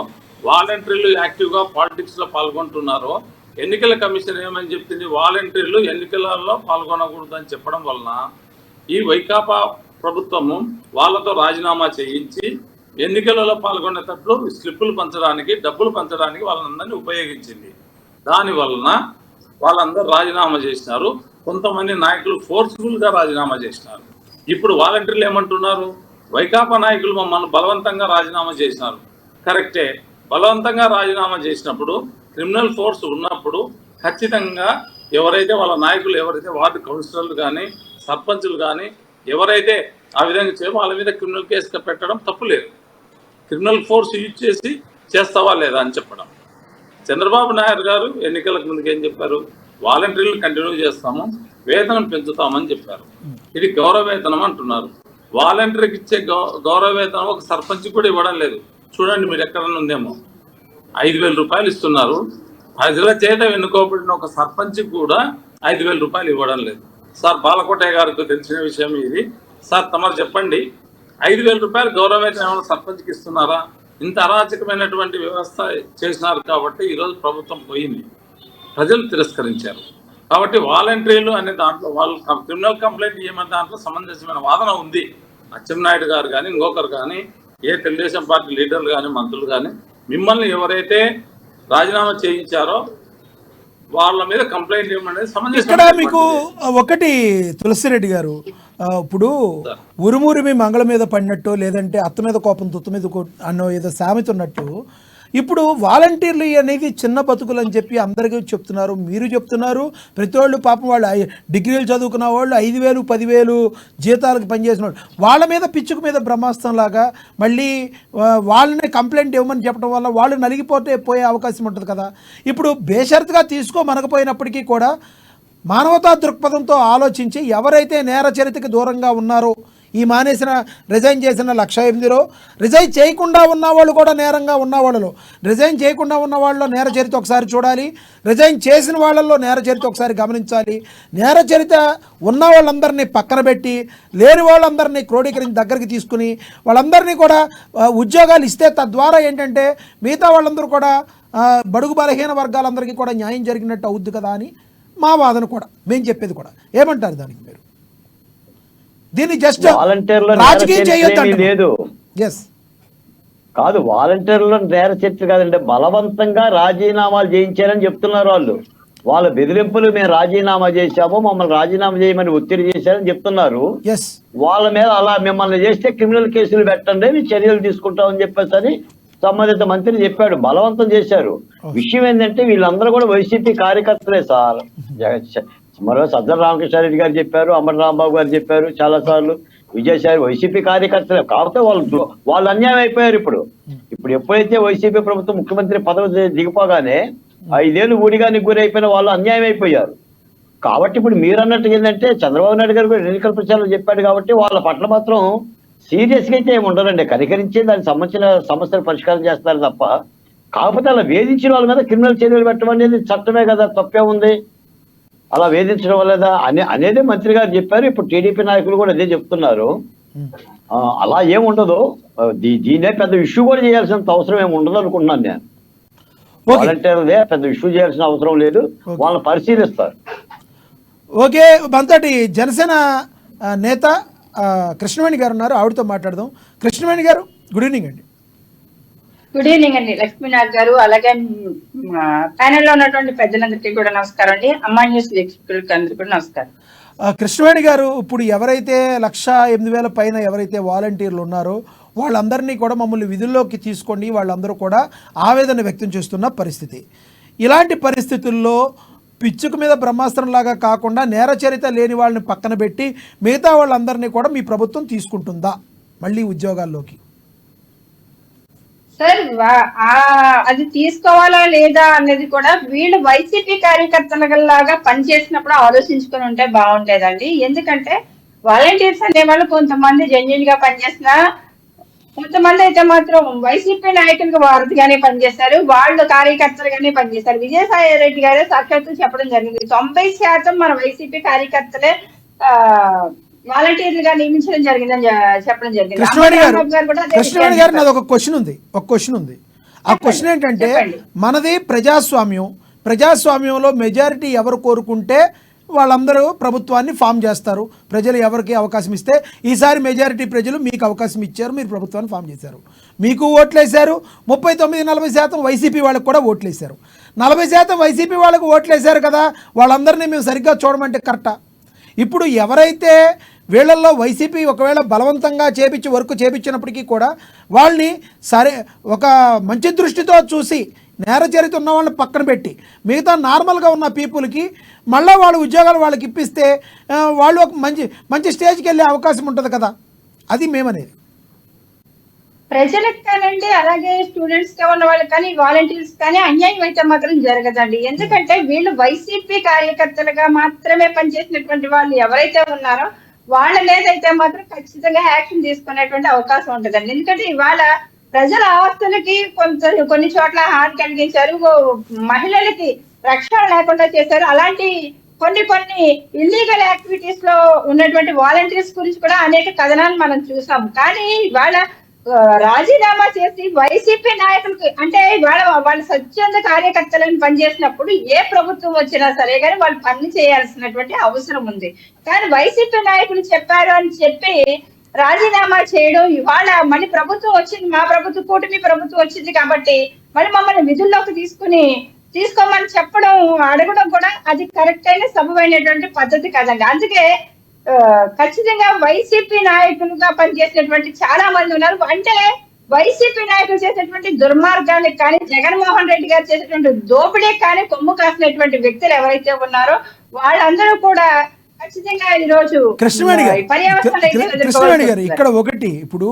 వాలంటీర్లు యాక్టివ్గా పాలిటిక్స్లో పాల్గొంటున్నారో ఎన్నికల కమిషన్ ఏమని చెప్పింది, వాలంటీర్లు ఎన్నికలలో పాల్గొనకూడదని చెప్పడం వలన ఈ వైకాపా ప్రభుత్వము వాళ్ళతో రాజీనామా చేయించి ఎన్నికలలో పాల్గొనేటట్లు స్లిప్పులు పంచడానికి, డబ్బులు పంచడానికి వాళ్ళందరినీ ఉపయోగించింది. దాని వలన వాళ్ళందరూ రాజీనామా చేసినారు. కొంతమంది నాయకులు ఫోర్స్ఫుల్గా రాజీనామా చేసినారు. ఇప్పుడు వాలంటీర్లు ఏమంటున్నారు, వైకాపా నాయకులు మమ్మల్ని బలవంతంగా రాజీనామా చేసినారు. కరెక్టే, బలవంతంగా రాజీనామా చేసినప్పుడు క్రిమినల్ ఫోర్స్ ఉన్నప్పుడు ఖచ్చితంగా ఎవరైతే వాళ్ళ నాయకులు ఎవరైతే వార్డు కౌన్సిలర్లు కానీ సర్పంచులు కానీ ఎవరైతే ఆ విధంగా చేయో వాళ్ళ మీద క్రిమినల్ కేసు పెట్టడం తప్పులేదు. క్రిమినల్ ఫోర్స్ యూజ్ చేసి చేస్తావా లేదా అని చెప్పడం. చంద్రబాబు నాయుడు గారు ఎన్నికలకు ముందుకు ఏం చెప్పారు, వాలంటీర్లు కంటిన్యూ చేస్తాము, వేతనం పెంచుతామని చెప్పారు. ఇది గౌరవ వేతనం అంటున్నారు. వాలంటీర్కి ఇచ్చే గౌరవ వేతనం ఒక సర్పంచ్ కూడా ఇవ్వడం లేదు. చూడండి మీరు ఎక్కడన్నా ఉందేమో, 5,000 రూపాయలు ఇస్తున్నారు. ప్రజల చేత ఎన్నుకోబడిన ఒక సర్పంచ్కి కూడా 5,000 రూపాయలు ఇవ్వడం లేదు. సార్ బాలకోటయ్య గారికి తెలిసిన విషయం ఇది. సార్ తమరు చెప్పండి, 5,000 రూపాయలు గౌరవ వేతనం ఏమైనా సర్పంచ్కి ఇస్తున్నారా? ఇంత అరాచకమైనటువంటి వ్యవస్థ చేసినారు కాబట్టి ఈరోజు ప్రభుత్వం పోయింది, ప్రజలు తిరస్కరించారు. కాబట్టి వాలంటీర్లు అనే దాంట్లో వాళ్ళు క్రిమినల్ కంప్లైంట్ ఏమనే దాంట్లో సమంజసమైన వాదన ఉంది. అచ్చెన్నాయుడు గారు కానీ ఇంకొకరు కానీ ఏ తెలుగుదేశం పార్టీ లీడర్లు కానీ మంత్రులు కానీ మిమ్మల్ని ఎవరైతే రాజీనామా చేయించారో వాళ్ళ మీద కంప్లైంట్ ఏమనేది సమంజసం. ఇక్కడ మీకు ఒకటి తులసిరెడ్డి గారు, ఇప్పుడు ఉరుమురిమి మంగళ మీద పడినట్టు లేదంటే అత్త మీద కోపం తుత్త మీద అన్నో ఏదో సామెత ఉన్నట్టు ఇప్పుడు వాలంటీర్లు అనేది చిన్న బతుకులు అని చెప్పి అందరికీ చెప్తున్నారు, మీరు చెప్తున్నారు. ప్రతి వాళ్ళు పాపం వాళ్ళు డిగ్రీలు చదువుకున్న వాళ్ళు 5,000 10,000 జీతాలకు పనిచేసిన వాళ్ళు వాళ్ళ మీద పిచ్చుకు మీద బ్రహ్మాస్త్రం లాగా మళ్ళీ వాళ్ళని కంప్లైంట్ ఇవ్వమని చెప్పడం వల్ల వాళ్ళు పోయే అవకాశం ఉంటుంది కదా. ఇప్పుడు బేషరతుగా తీసుకోమనకపోయినప్పటికీ కూడా మానవతా దృక్పథంతో ఆలోచించి ఎవరైతే నేర చరిత్రకి దూరంగా ఉన్నారో, ఈ రిజైన్ చేసిన 1,08,000 రిజైన్ చేయకుండా ఉన్న వాళ్ళు కూడా నేరంగా ఉన్న వాళ్ళలో, రిజైన్ చేయకుండా ఉన్న వాళ్ళలో నేర చరిత్ర ఒకసారి చూడాలి, రిజైన్ చేసిన వాళ్ళల్లో నేర చరిత్ర ఒకసారి గమనించాలి. నేర చరిత్ర ఉన్న వాళ్ళందరినీ పక్కన పెట్టి లేని వాళ్ళందరినీ క్రోడీకరించి దగ్గరికి తీసుకుని వాళ్ళందరినీ కూడా ఉద్యోగాలు ఇస్తే తద్వారా ఏంటంటే మిగతా వాళ్ళందరూ కూడా బడుగు బలహీన వర్గాలందరికీ కూడా న్యాయం జరిగినట్టు అవుద్ది కదా అని మా వాదన కూడా, మేము చెప్పేది కూడా. ఏమంటారు దానికి మీరు? దీన్ని జస్ట్ రాజకీయం చేయొద్దు కాదు, వాలంటీర్లో నేర చర్చ కాదంటే బలవంతంగా రాజీనామాలు చేయించారని చెప్తున్నారు వాళ్ళు. వాళ్ళ బెదిరింపులు మేము రాజీనామా చేశాము, మమ్మల్ని రాజీనామా చేయమని ఒత్తిడి చేశారని చెప్తున్నారు. వాళ్ళ మీద అలా మిమ్మల్ని చేస్తే క్రిమినల్ కేసులు పెట్టండి, మేము చర్యలు తీసుకుంటామని చెప్పేసి అని సంబంధిత మంత్రి చెప్పాడు. బలవంతం చేశారు. విషయం ఏంటంటే వీళ్ళందరూ కూడా వైసీపీ కార్యకర్తలే సార్. మరో సజ్జల రామకృష్ణారెడ్డి గారు చెప్పారు, అమర్ రాంబాబు గారు చెప్పారు చాలా సార్లు. విజయసాయి వైసీపీ కార్యకర్తలే కాకపోతే వాళ్ళు అన్యాయం అయిపోయారు. ఇప్పుడు ఎప్పుడైతే వైసీపీ ప్రభుత్వం ముఖ్యమంత్రి పదవి దిగిపోగానే 5 ఏళ్ళు ఊడిగానికి గురైపోయిన వాళ్ళు అన్యాయం అయిపోయారు. కాబట్టి ఇప్పుడు మీరు అన్నట్టు ఏంటంటే చంద్రబాబు నాయుడు గారు కూడా ఎన్నికల ప్రచారంలో చెప్పాడు కాబట్టి వాళ్ళ పట్ల మాత్రం సీరియస్ గా అయితే ఏమి ఉండదండి. కనికరించి దానికి సంబంధించిన సమస్యలు పరిష్కారం చేస్తారు తప్ప, కాకపోతే అలా వేధించిన వాళ్ళ మీద క్రిమినల్ చర్యలు పెట్టడం అనేది చట్టమే కదా, తప్పే ఉంది. అలా వేధించడం వల్ల అనేది మంత్రి గారు చెప్పారు. ఇప్పుడు టీడీపీ నాయకులు కూడా అదే చెప్తున్నారు. అలా ఏముండదు. దీన్నే పెద్ద ఇష్యూ కూడా చేయాల్సినంత అవసరం ఏమి ఉండదు అనుకుంటున్నాను నేను. వాలంటీర్లే పెద్ద ఇష్యూ చేయాల్సిన అవసరం లేదు, వాళ్ళని పరిశీలిస్తారు. ఓకే, మనతోటి జనసేన నేత కృష్ణవేణి గారు ఉన్నారు, ఆవిడతో మాట్లాడదాం. కృష్ణవేణి గారు, గుడ్ ఈవినింగ్ అండి. గుడ్ ఈవినింగ్ అండి లక్ష్మీనాథ్ గారు, అలాగే ప్యానెల్లో ఉన్నటువంటి పెద్దలందరికీ కూడా నమస్కారం అండి. అమ్మా న్యూస్ వీక్షకులకి అందరికీ కూడా నమస్కారం. కృష్ణవేణి గారు, ఇప్పుడు ఎవరైతే 1,08,000 పైన ఎవరైతే వాలంటీర్లు ఉన్నారో వాళ్ళందరినీ కూడా మమ్మల్ని విధుల్లోకి తీసుకోండి, వాళ్ళందరూ కూడా ఆవేదన వ్యక్తం చేస్తున్న పరిస్థితి. ఇలాంటి పరిస్థితుల్లో పిచ్చుకు మీద బ్రహ్మాస్త్రంలాగా కాకుండా నేరచరిత లేని వాళ్ళని పక్కన పెట్టి మిగతా వాళ్ళందరినీ కూడా మీ ప్రభుత్వం తీసుకుంటుందా మళ్ళీ ఉద్యోగాల్లోకి? సార్ అది తీసుకోవాలా లేదా అనేది కూడా వీళ్ళు వైసీపీ కార్యకర్తలలాగా పనిచేసినప్పుడు ఆలోచించుకొని ఉంటే బాగుండేదండి. ఎందుకంటే వాలంటీర్స్ అనే వాళ్ళు కొంతమంది జెన్యున్ గా పనిచేసినా, కొంతమంది అయితే మాత్రం వైసీపీ నాయకులకు వారధిగానే పనిచేస్తారు, వాళ్ళు కార్యకర్తలుగానే పనిచేస్తారు. విజయసాయి రెడ్డి గారే సాక్షాత్తు చెప్పడం జరిగింది, 90% మన వైసీపీ కార్యకర్తలే వాలంటీర్లుగా నియమించడం జరిగిందని చెప్పడం జరిగింది. కృష్ణవేణి గారు, నాది ఒక క్వశ్చన్ ఉంది. ఆ క్వశ్చన్ ఏంటంటే, మనది ప్రజాస్వామ్యంలో మెజారిటీ ఎవరు కోరుకుంటే వాళ్ళందరూ ప్రభుత్వాన్ని ఫామ్ చేస్తారు. ప్రజలు ఎవరికి అవకాశం ఇస్తే, ఈసారి మెజారిటీ ప్రజలు మీకు అవకాశం ఇచ్చారు, మీరు ప్రభుత్వాన్ని ఫామ్ చేశారు, మీకు ఓట్లేశారు. 39-40% వైసీపీ వాళ్ళకు కూడా ఓట్లేశారు. 40% వైసీపీ వాళ్ళకు ఓట్లేశారు కదా, వాళ్ళందరినీ మేము సరిగ్గా చూడమంటే కరెక్టా? ఇప్పుడు ఎవరైతే వీళ్ళల్లో వైసీపీ ఒకవేళ బలవంతంగా వర్క్ చేపించినప్పటికీ కూడా వాళ్ళని సరే ఒక మంచి దృష్టితో చూసి నేరచరిత ఉన్న వాళ్ళని పక్కన పెట్టి మిగతా నార్మల్గా ఉన్న పీపుల్కి మళ్ళీ వాళ్ళ ఉద్యోగాలు వాళ్ళకి ఇప్పిస్తే వాళ్ళు ఒక మంచి స్టేజ్కి వెళ్ళే అవకాశం ఉంటుంది కదా, అది మేమనేది. ప్రజలకు కానండి, అలాగే స్టూడెంట్స్ గా ఉన్న వాళ్ళకి కానీ, వాలంటీర్స్ కానీ అన్యాయం అయితే మాత్రం జరగదండి. ఎందుకంటే వీళ్ళు వైసీపీ కార్యకర్తలుగా మాత్రమే పనిచేసినటువంటి వాళ్ళు ఎవరైతే ఉన్నారో వాళ్ళ మీద అయితే మాత్రం ఖచ్చితంగా యాక్షన్ తీసుకునేటువంటి అవకాశం ఉంటుందండి. ఎందుకంటే ఇవాళ ప్రజల ఆస్తులకి కొన్ని చోట్ల హాని కలిగించారు, మహిళలకి రక్షణ లేకుండా చేశారు. అలాంటి కొన్ని ఇల్లీగల్ యాక్టివిటీస్ లో ఉన్నటువంటి వాలంటీర్స్ గురించి కూడా అనేక కథనాలు మనం చూసాం. కానీ వాళ్ళ రాజీనామా చేసి వైసీపీ నాయకులకి, అంటే వాళ్ళ స్వచ్ఛంద కార్యకర్తలను పనిచేసినప్పుడు ఏ ప్రభుత్వం వచ్చినా సరే కానీ వాళ్ళు పని చేయాల్సినటువంటి అవసరం ఉంది. కానీ వైసీపీ నాయకులు చెప్పారు అని చెప్పి రాజీనామా చేయడం, ఇవాళ మళ్ళీ ప్రభుత్వం వచ్చింది, మా ప్రభుత్వం కూటమి ప్రభుత్వం వచ్చింది కాబట్టి మళ్ళీ మమ్మల్ని విధుల్లోకి తీసుకోమని చెప్పడం, అడగడం కూడా అది కరెక్ట్ అయిన సబబైనటువంటి పద్ధతి కాదండి. అందుకే ఖచ్చితంగా వైసీపీ నాయకులుగా పనిచేసినటువంటి చాలా మంది ఉన్నారు. అంటే వైసీపీ నాయకులు చేసేటువంటి దుర్మార్గానికి కానీ, జగన్మోహన్ రెడ్డి గారు చేసేటువంటి దోపిడీ కానీ కొమ్ము కాసినటువంటి వ్యక్తులు ఎవరైతే ఉన్నారో వాళ్ళందరూ కూడా ఖచ్చితంగా ఈ రోజు కృష్ణవేణి గారు ఇక్కడ ఒకటి, ఇప్పుడు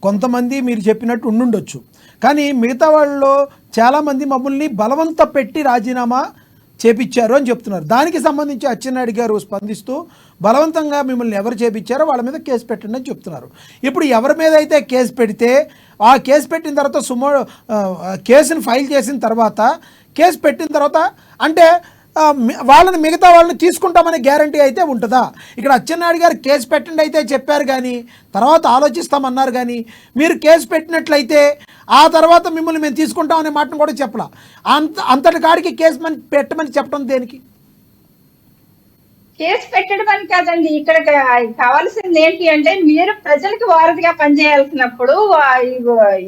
కొంతమంది మీరు చెప్పినట్టు ఉండుండొచ్చు, కానీ మిగతా వాళ్ళలో చాలామంది మమ్మల్ని బలవంత పెట్టి రాజీనామా చేపించారు అని చెప్తున్నారు. దానికి సంబంధించి అచ్చెన్నాయుడు గారు స్పందిస్తూ బలవంతంగా మిమ్మల్ని ఎవరు చేపించారో వాళ్ళ మీద కేసు పెట్టండి అని చెప్తున్నారు. ఇప్పుడు ఎవరి మీద అయితే కేసు పెడితే ఆ కేసు పెట్టిన తర్వాత కేసును ఫైల్ చేసిన తర్వాత కేసు పెట్టిన తర్వాత అంటే వాళ్ళని మిగతా వాళ్ళని తీసుకుంటామనే గ్యారంటీ అయితే ఉంటుందా? ఇక్కడ అచ్చెన్నాయుడు గారు కేసు పెట్టండి అయితే చెప్పారు, కానీ తర్వాత ఆలోచిస్తామన్నారు. కానీ మీరు కేసు పెట్టినట్లయితే ఆ తర్వాత మిమ్మల్ని మేము తీసుకుంటామనే మాటను కూడా చెప్పలా. అంతటి కాడికి కేసు పెట్టమని చెప్పడం దేనికి? కేసు పెట్టడం అని కాదండి, ఇక్కడ కావాల్సింది ఏంటి అంటే మీరు ప్రజలకు వారధిగా పనిచేయాల్సినప్పుడు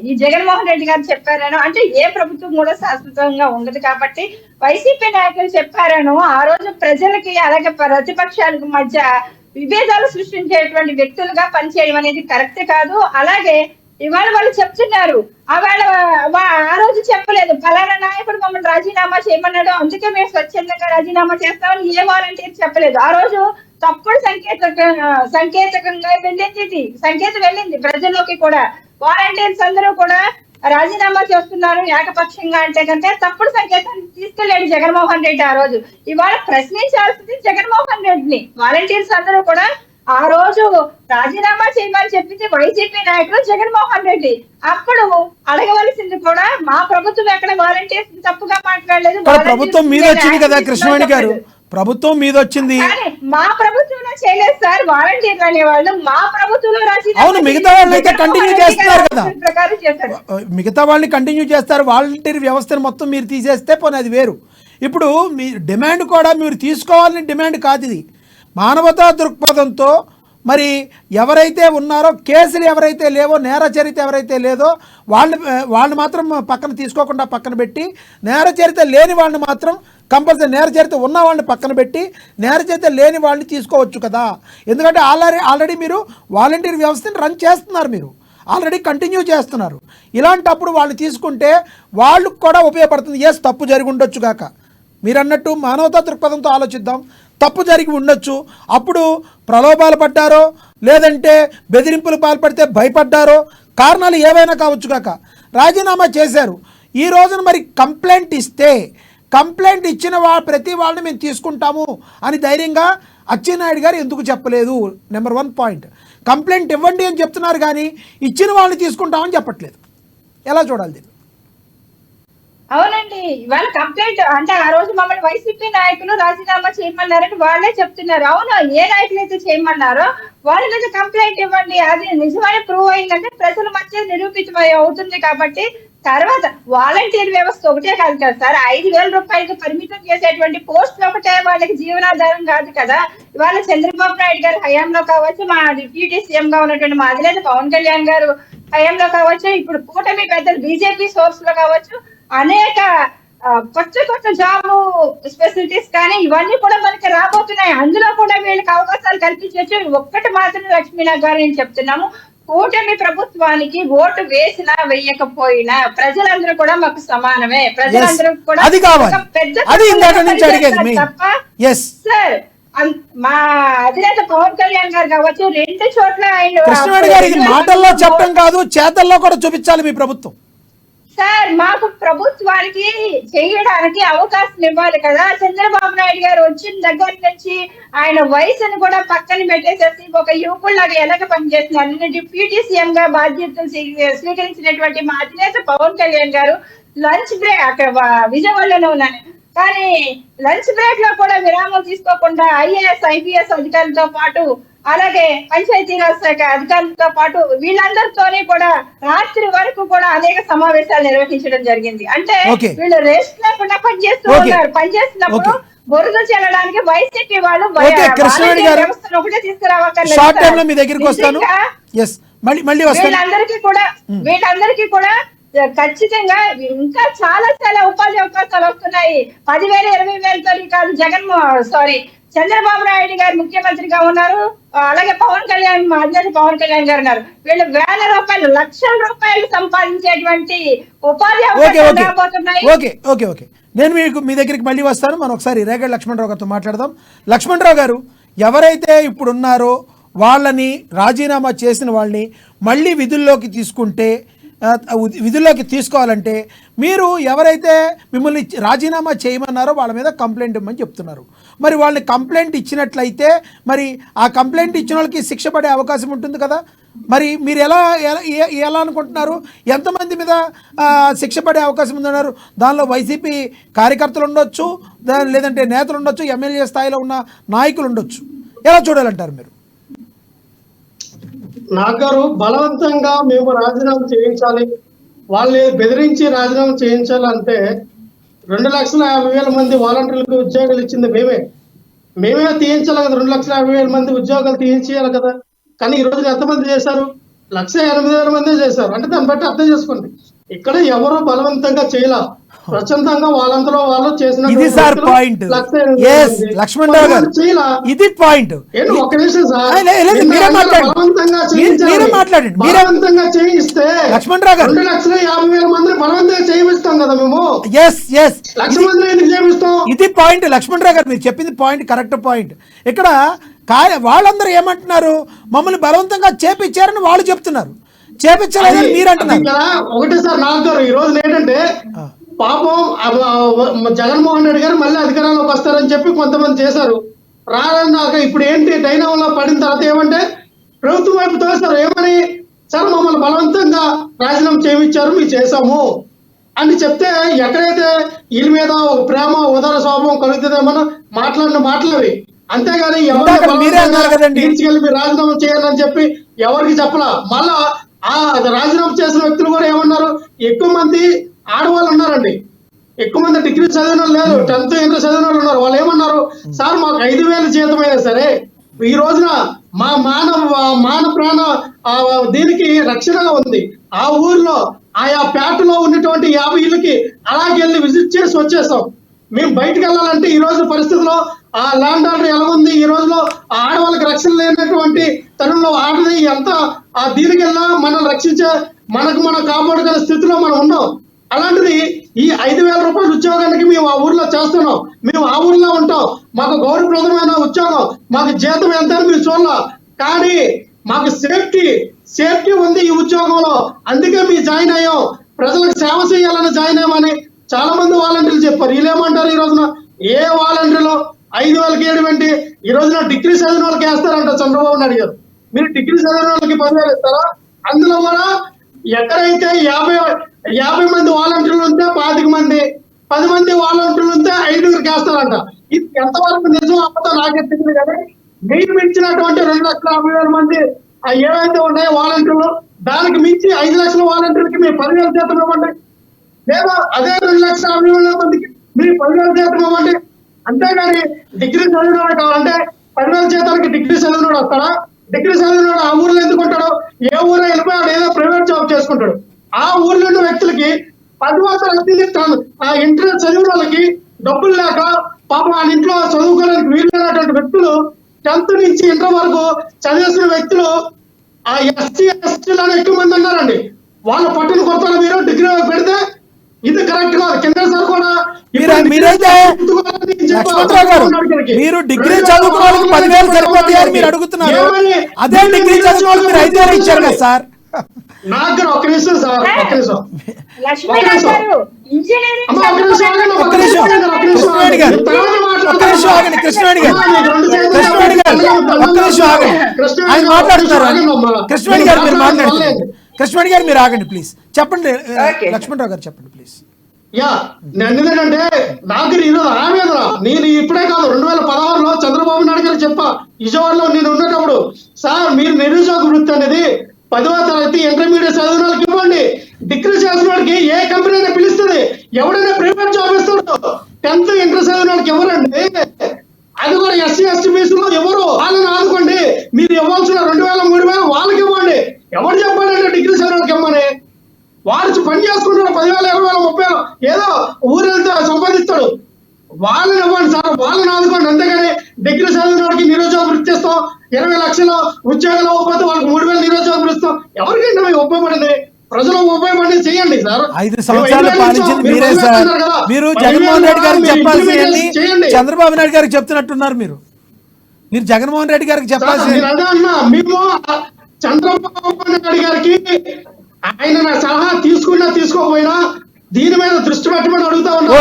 ఈ జగన్మోహన్ రెడ్డి గారు చెప్పారనో, అంటే ఏ ప్రభుత్వం కూడా శాశ్వతంగా ఉండదు కాబట్టి వైసీపీ నాయకులు చెప్పారనో ఆ రోజు ప్రజలకి అలాగే ప్రతిపక్షాలకు మధ్య విభేదాలు సృష్టించేటువంటి వ్యక్తులుగా పనిచేయడం అనేది కరెక్ట్ కాదు. అలాగే ఇవాళ వాళ్ళు చెప్తున్నారు, ఆ రోజు చెప్పలేదు ఫలానా నాయకుడు మమ్మల్ని రాజీనామా చేయమన్నాడు, అందుకే మేము స్వచ్ఛందంగా రాజీనామా చేస్తామని ఏ వాలంటీర్ చెప్పలేదు. ఆ రోజు తప్పుడు సంకేతంగా వెళ్ళింది. ఇది సంకేతం వెళ్ళింది ప్రజల్లోకి కూడా. వాలంటీర్స్ అందరూ కూడా రాజీనామా చేస్తున్నారు ఏకపక్షంగా అంటే కనుక తప్పుడు సంకేతాన్ని తీసుకెళ్లాడు జగన్మోహన్ రెడ్డి ఆ రోజు. ఇవాళ ప్రశ్నించాల్సింది జగన్మోహన్ రెడ్డిని. వాలంటీర్స్ అందరూ కూడా ఆ రోజు రాజీనామా చేయమని చెప్పింది వైసీపీ నాయకులు జగన్మోహన్ రెడ్డి. అప్పుడు అడగవలసింది కూడా మా ప్రభుత్వం ఎక్కడ వాలంటీర్స్ తప్పుగా మాట్లాడలేదు. ప్రభుత్వం మీద వచ్చింది కదా కృష్ణవేణి గారు, ప్రభుత్వం మీద వచ్చింది. మా ప్రభుత్వంలో చేయలేదు సార్ వాలంటీర్లు అనేవాళ్ళు. మా ప్రభుత్వంలో అవును, మిగతా వాళ్ళు అయితే కంటిన్యూ చేస్తున్నారు కదా, మిగతా వాళ్ళని కంటిన్యూ చేస్తారు. వాలంటీర్ వ్యవస్థను మొత్తం మీరు తీసేస్తే పోనీ అది వేరు. ఇప్పుడు మీ డిమాండ్ కూడా మీరు తీసుకోవాలని డిమాండ్ కాదు ఇది. మానవతా దృక్పథంతో మరి ఎవరైతే ఉన్నారో, కేసులు ఎవరైతే లేవో, నేర చరిత్ర ఎవరైతే లేదో వాళ్ళని మాత్రం పక్కన తీసుకోకుండా పక్కన పెట్టి, నేర చరిత్ర లేని వాళ్ళని మాత్రం కంపల్సరీ, నేర చరిత్ర ఉన్న వాళ్ళని పక్కన పెట్టి నేర చరిత్ర లేని వాళ్ళని తీసుకోవచ్చు కదా. ఎందుకంటే ఆల్రెడీ మీరు వాలంటీర్ వ్యవస్థని రన్ చేస్తున్నారు, మీరు ఆల్రెడీ కంటిన్యూ చేస్తున్నారు. ఇలాంటప్పుడు వాళ్ళని తీసుకుంటే వాళ్ళకు కూడా ఉపయోగపడుతుంది. ఎస్, తప్పు జరిగి ఉండొచ్చు కాక, మీరు అన్నట్టు మానవతా దృక్పథంతో ఆలోచిద్దాం. తప్పు జరిగి ఉండొచ్చు, అప్పుడు ప్రలోభాలు పడ్డారో లేదంటే బెదిరింపులు పాల్పడితే భయపడ్డారో, కారణాలు ఏవైనా కావచ్చు కాక రాజీనామా చేశారు. ఈ రోజున మరి కంప్లైంట్ ఇస్తే, కంప్లైంట్ ఇచ్చిన ప్రతి వాళ్ళని మేము తీసుకుంటాము అని ధైర్యంగా అచ్చెన్నాయుడు గారు ఎందుకు చెప్పలేదు? Number 1 point. కంప్లైంట్ ఇవ్వండి అని చెప్తున్నారు కానీ ఇచ్చిన వాళ్ళని తీసుకుంటామని చెప్పట్లేదు. ఎలా చూడాలి దీన్ని? అవునండి, ఇవాళ కంప్లైంట్ అంటే ఆ రోజు మమ్మల్ని వైసీపీ నాయకులు రాజీనామా చేయమన్నారని వాళ్ళే చెప్తున్నారు. అవును, ఏ నాయకులు అయితే చేయమన్నారో వాళ్ళ మీద కంప్లైంట్ ఇవ్వండి. అది నిజమైన ప్రూవ్ అయిందంటే ప్రజల మధ్య నిరూపితం అవుతుంది. కాబట్టి తర్వాత వాలంటీర్ వ్యవస్థ ఒకటే కాదు కదా సార్, 5,000 రూపాయలకి పరిమితం చేసేటువంటి పోస్టులు ఒకటే వాళ్ళకి జీవనాధారం కాదు కదా. ఇవాళ చంద్రబాబు నాయుడు గారి హయాంలో కావచ్చు, మా డిప్యూటీ సీఎం గా ఉన్నటువంటి మా అధినేత పవన్ కళ్యాణ్ గారు హయాంలో కావచ్చు, ఇప్పుడు కూటమి పెద్దలు బీజేపీ సోర్స్ లో కావచ్చు, అనేక కొత్త జాబ్ ఫెసిలిటీస్ కానీ ఇవన్నీ కూడా మనకి రాబోతున్నాయి. అందులో కూడా వీళ్ళకి అవకాశాలు కల్పించవచ్చు. ఒక్కటి మాత్రం లక్ష్మీనాథ్ గారు నేను చెప్తున్నాము, కూటమి ప్రభుత్వానికి ఓటు వేసినా వెయ్యకపోయినా ప్రజలందరూ కూడా మాకు సమానమే. ప్రజలందరూ కూడా తప్ప సార్ మా అధినేత పవన్ కళ్యాణ్ గారు కావచ్చు 2 చోట్ల కృష్ణవేణి గారు ఇది మాటల్లో చెప్పడం కాదు, చేతల్లో కూడా చూపించాలి మీ ప్రభుత్వం. సార్ మాకు ప్రభుత్వానికి చేయడానికి అవకాశం ఇవ్వాలి కదా. చంద్రబాబు నాయుడు గారు వచ్చిన దగ్గర నుంచి ఆయన వయసును కూడా పక్కన పెట్టేసేసి ఒక యువకుల్లాగా ఎలాగ పనిచేస్తున్నారు. నేను డిప్యూటీ సీఎం గా బాధ్యతలు స్వీకరించినటువంటి మా అధినేత పవన్ కళ్యాణ్ గారు లంచ్ బ్రేక్ అక్కడ విజయవాడలోనే ఉన్నాను, కానీ లంచ్ బ్రేక్ లో కూడా విరామం తీసుకోకుండా ఐఏఎస్ ఐపీఎస్ అధికారులతో పాటు అలాగే పంచాయతీరాజ్ శాఖ అధికారులతో పాటు వీళ్ళందరితోనే కూడా రాత్రి వరకు కూడా అనేక సమావేశాలు నిర్వహించడం జరిగింది. అంటే వీళ్ళు రెస్ట్ లేకుండా పనిచేస్తూ ఉన్నారు. పనిచేస్తున్నప్పుడు బురద చెల్లడానికి వైసీపీ వాళ్ళు వ్యవస్థను ఒకటే తీసుకురావాలి. వీళ్ళందరికీ కూడా ఖచ్చితంగా ఇంకా చాలా ఉపాధి అవకాశాలు వస్తున్నాయి. 10,000 20,000 కాదు. చంద్రబాబు నాయుడు గారు ముఖ్యమంత్రిగా ఉన్నారు, అలాగే పవన్ కళ్యాణ్ మా అధినేత పవన్ కళ్యాణ్ గారు ఉన్నారు. వీళ్ళు 1,000 రూపాయలు 1,00,000 రూపాయలు సంపాదించేటువంటి ఉపాధి అవకాశాలు రాబోతున్నాయి. ఓకే, నేను మీ దగ్గరికి మళ్ళీ వస్తాను. మనం ఒకసారి రేగడి లక్ష్మణరావు గారితో మాట్లాడదాం. లక్ష్మణరావు గారు, ఎవరైతే ఇప్పుడు ఉన్నారో వాళ్ళని, రాజీనామా చేసిన వాళ్ళని మళ్ళీ విధుల్లోకి తీసుకోవాలంటే మీరు ఎవరైతే మిమ్మల్ని రాజీనామా చేయమన్నారో వాళ్ళ మీద కంప్లైంట్ ఇవ్వమని చెప్తున్నారు. మరి వాళ్ళని కంప్లైంట్ ఇచ్చినట్లయితే మరి ఆ కంప్లైంట్ ఇచ్చిన వాళ్ళకి శిక్ష పడే అవకాశం ఉంటుంది కదా. మరి మీరు ఎలా అనుకుంటున్నారు? ఎంతమంది మీద శిక్ష పడే అవకాశం ఉందన్నారు? దానిలో వైసీపీ కార్యకర్తలు ఉండొచ్చు, లేదంటే నేతలు ఉండొచ్చు, ఎమ్మెల్యే స్థాయిలో ఉన్న నాయకులు ఉండొచ్చు. ఎలా చూడాలంటారు మీరు? నాగారు బలవంతంగా మేము రాజీనామా చేయించాలి, వాళ్ళని బెదిరించి రాజీనామా చేయించాలంటే 2,50,000 మంది వాలంటీర్లకు ఉద్యోగాలు ఇచ్చింది మేమే తీయించాలి కదా. 2,50,000 మంది ఉద్యోగాలు తీయించేయాలి కదా. కానీ ఈ రోజు ఎంతమంది చేశారు? 1,08,000 మంది చేశారు. అంటే దాన్ని బట్టి అర్థం చేసుకోండి, ఇక్కడ ఎవరు బలవంతంగా చేయాల, స్వచ్ఛందంగా వాళ్ళంతలో వాళ్ళు చేసిన. ఇది సార్ పాయింట్. లక్ష్మణరావు గారు, ఇది పాయింట్. ఒక్క నిమిషం సార్, బలవంతంగా చేయిస్తే లక్ష్మణరావు గారు 2,50,000 మందిని బలవంతంగా చేయిస్తాం కదా మేము. 1,00,000 మందిని ఎందుకు చేయిస్తాం? ఇది పాయింట్. లక్ష్మణరావు గారు మీరు చెప్పింది పాయింట్, కరెక్ట్ పాయింట్. ఇక్కడ వాళ్ళందరూ ఏమంటున్నారు, మమ్మల్ని బలవంతంగా చేపించారని వాళ్ళు చెప్తున్నారు, చేపించలేదని మీరు అంటున్నారు. ఒకటే సార్ నాకు ఈ రోజు ఏంటంటే పాపం జగన్మోహన్ రెడ్డి గారు మళ్ళీ అధికారంలోకి వస్తారని చెప్పి కొంతమంది చేశారు. రాక ఇప్పుడు ఏంటి డైనామోలో పడిన తర్వాత ఏమంటే ప్రభుత్వం వైపు తోస్తారు. ఏమని సార్ మమ్మల్ని బలవంతంగా రాజీనామా చేయించారు, మేము చేశాము అని చెప్తే ఎక్కడైతే వీళ్ళ మీద ఒక ప్రేమ ఉదార స్వభావం కలుగుతుందేమో మాట్లాడిన మాటలవి. అంతేగాని తీసుకెళ్ళి మీరు రాజీనామా చేయాలని చెప్పి ఎవరికి చెప్పలా. మళ్ళా ఆ రాజీనామా చేసిన వ్యక్తులు కూడా ఏమన్నారు, ఎక్కువ మంది ఆడవాళ్ళు ఉన్నారండి, ఎక్కువ మంది డిగ్రీ చదివిన లేదు, 10th ఇంటర్ చదివిన వాళ్ళు ఉన్నారు. వాళ్ళు ఏమన్నారు, సార్ మాకు 5,000 జీతం అయినా సరే ఈ రోజున మా మాన ప్రాణ దీనికి రక్షణగా ఉంది. ఆ ఊర్లో ఆయా పేటలో ఉన్నటువంటి 50 ఇళ్ళకి అలాగే వెళ్ళి విజిట్ చేసి వచ్చేస్తాం. మేము బయటకు వెళ్ళాలంటే ఈ రోజు పరిస్థితుల్లో ఆ ల్యాండ్ ఆర్డర్ ఎలా ఉంది, ఈ రోజులో ఆడవాళ్ళకి రక్షణ లేనటువంటి తరుణంలో ఆడది ఎంత దీనికి వెళ్ళినా మనం రక్షించే మనం కాపాడుకునే స్థితిలో మనం ఉన్నాం. అలాంటిది ఈ 5,000 రూపాయల ఉద్యోగానికి మేము ఆ ఊర్లో చేస్తున్నాం, మేము ఆ ఊర్లో ఉంటాం, మాకు గౌరవప్రదమైన ఉద్యోగం, మాకు జీతం ఎంత అని మేము చూడాల. కానీ మాకు సేఫ్టీ ఉంది ఈ ఉద్యోగంలో, అందుకే మేము జాయిన్ అయ్యాం, ప్రజలకు సేవ చేయాలని జాయిన్ అయ్యామని చాలా మంది వాలంటీర్లు చెప్పారు. వీళ్ళేమంటారు, ఈ రోజున ఏ వాలంటీర్లు 5,000కి 7,000 ఈ రోజున డిగ్రీ చదివిన వాళ్ళకి వేస్తారంట చంద్రబాబు నాయుడు గారు. మీరు డిగ్రీ చదివిన వాళ్ళకి 10,000 ఇస్తారా? అందులో కూడా ఎక్కడైతే 50 మంది వాలంటీర్లు ఉంటే 25 మంది, 10 మంది వాలంటీర్లు ఉంటే 5,000కి వేస్తారంట. ఇది ఎంతవరకు నిజం అవ్వదో నాకే తెలియదు. కానీ మీరు మించినటువంటి 2,50,000 మంది ఏవైతే ఉన్నాయో వాలంటీర్లు, దానికి మించి 5 లక్షల వాలంటీర్లకి మీరు 10,000 జీతం ఇవ్వండి, లేదా అదే 2,50,000 మందికి మీరు 10,000 జీతం ఇవ్వండి. అంతేగాని డిగ్రీ చదివిన వాడు కావాలంటే 10,000 జీతానికి డిగ్రీ చదివిన వాడు వస్తాడా? డిగ్రీ చదివిన వాడు ఆ ఊర్లో ఎందుకు ఉంటాడు? ఏ ఊరో వెళ్ళిపోయాడు, ఏదో ప్రైవేట్ జాబ్ చేసుకుంటాడు. ఆ ఊర్లో ఉన్న వ్యక్తులకి 10,000 తరగతి ఇంటర్ చదివిన వాళ్ళకి డబ్బులు లేక పాపం ఆ ఇంట్లో చదువుకోవడానికి వీలున్నటువంటి వ్యక్తులు 10th నుంచి ఇంటర్ వరకు చదివేసిన వ్యక్తులు ఆ ఎస్సీ ఎస్టీలను ఎక్కువ మంది ఉన్నారండి. వాళ్ళ పట్టును కొడతారు మీరు డిగ్రీ పెడితే. ఇది కరెక్ట్ కాదు. కింద సార్ కూడా మీరైతే లక్ష్మణరావు గారు, మీరు డిగ్రీ చదువుకున్న వాళ్ళకి 10,000 సరిపోతాయని మీరు అడుగుతున్నారు, అదే డిగ్రీ చదువుకున్న వాళ్ళకి మీరు 5,000 ఇచ్చారు కదా సార్. నాకు ఒక నిమిషం సార్, ఒక నిమిషం. ఆయన మాట్లాడుతున్నారు. కృష్ణవేణి గారు మీరు మాట్లాడుతున్నారు. కృష్ణవేణి గారు మీరు ఆగండి ప్లీజ్, చెప్పండి. లక్ష్మణరావు గారు చెప్పండి ప్లీజ్. ఎందుకంటే నాకు ఈరోజు ఆవేదన. నేను ఇప్పుడే కాదు, 2016లో చంద్రబాబు నాయుడు గారు చెప్పా, విజయవాడలో నేను ఉన్నప్పుడు, సార్ మీరు నిరుద్యోగ వృత్తి అనేది 10వ తరగతి ఇంటర్మీడియట్ చదివిన వాళ్ళకి ఇవ్వండి, డిగ్రీ చేసిన వాళ్ళకి ఏ కంపెనీ అయినా పిలుస్తుంది, ఎవడైనా ప్రైవేట్ జాబ్ ఇస్తాడు. 10th ఇంటర్ చదివిన వాళ్ళకి ఎవరండి? అది కూడా ఎస్సీ ఎస్టీ బీసీలో ఎవరు? వాళ్ళని ఆదుకోండి. మీరు ఇవ్వాల్సిన 2,000 3,000 వాళ్ళకి ఇవ్వండి. ఎవరు చెప్పాలంటే డిగ్రీ చదివిన వాళ్ళకి ఇవ్వమని? వాడు పని చేసుకుంటాడు, 10,000 20,000 30,000 ఏదో ఊరెళ్తే సంపాదిస్తాడు. వాళ్ళని ఇవ్వండి సార్, వాళ్ళని ఆదుకోండి. అంతేగాని డిగ్రీ చదివిన వాడికి నిరుద్యోగ వృత్తి ఇస్తాం, 20 లక్షల ఉద్యోగాలు అవ్వకపోతే వాళ్ళకి 3,000 నిరుద్యోగ వృత్తి ఇస్తాం. ఎవరికంటే మీకు ఉపయోగపడింది? ప్రజలకు ఉపయోగపడి చేయండి సార్. 5 సంవత్సరాలు పాలించింది మీరే సార్. మీరు జగన్మోహన్ రెడ్డి గారికి చెప్పాల్సింది చంద్రబాబు నాయుడు గారికి చెప్తున్నట్టున్నారు. మీరు జగన్మోహన్ రెడ్డి గారికి చెప్పాల్సింది. అదే అన్నా, మేము చంద్రబాబు నాయుడు గారికి ఆయన సలహా తీసుకున్నా తీసుకోకపోయినా దీని మీద దృష్టి పెట్టమని అడుగుతా ఉన్నా.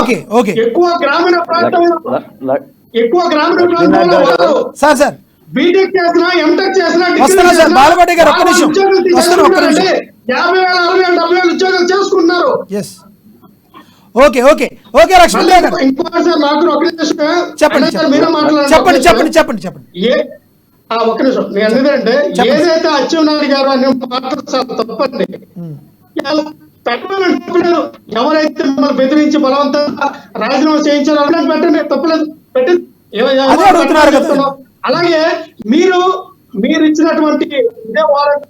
ఎక్కువ గ్రామీణ ప్రాంతంలో సార్ సార్ బీటెక్ చేసినా ఎంటెక్ చేసినా 50,000 60,000 ఉద్యోగాలు చేసుకుంటున్నారు. ఓకే ఓకే ఓకే లక్ష్మణ్ గారు ఇంకోటి సార్, నాకు ఒక నిమిషం చెప్పండి. ఒక నిమిషం. నేను ఎందుకంటే ఏదైతే అచ్చెన్నాయుడు గారు అనే మాటలు సార్ తప్పండి, పెట్టలేదు. ఎవరైతే మిమ్మల్ని బెదిరించి బలవంతంగా రాజీనామా చేయించారో అలాంటి పెట్టండి, తప్పలేదు, పెట్టి. అలాగే మీరు ఇచ్చినటువంటి ఇదే వారంటీ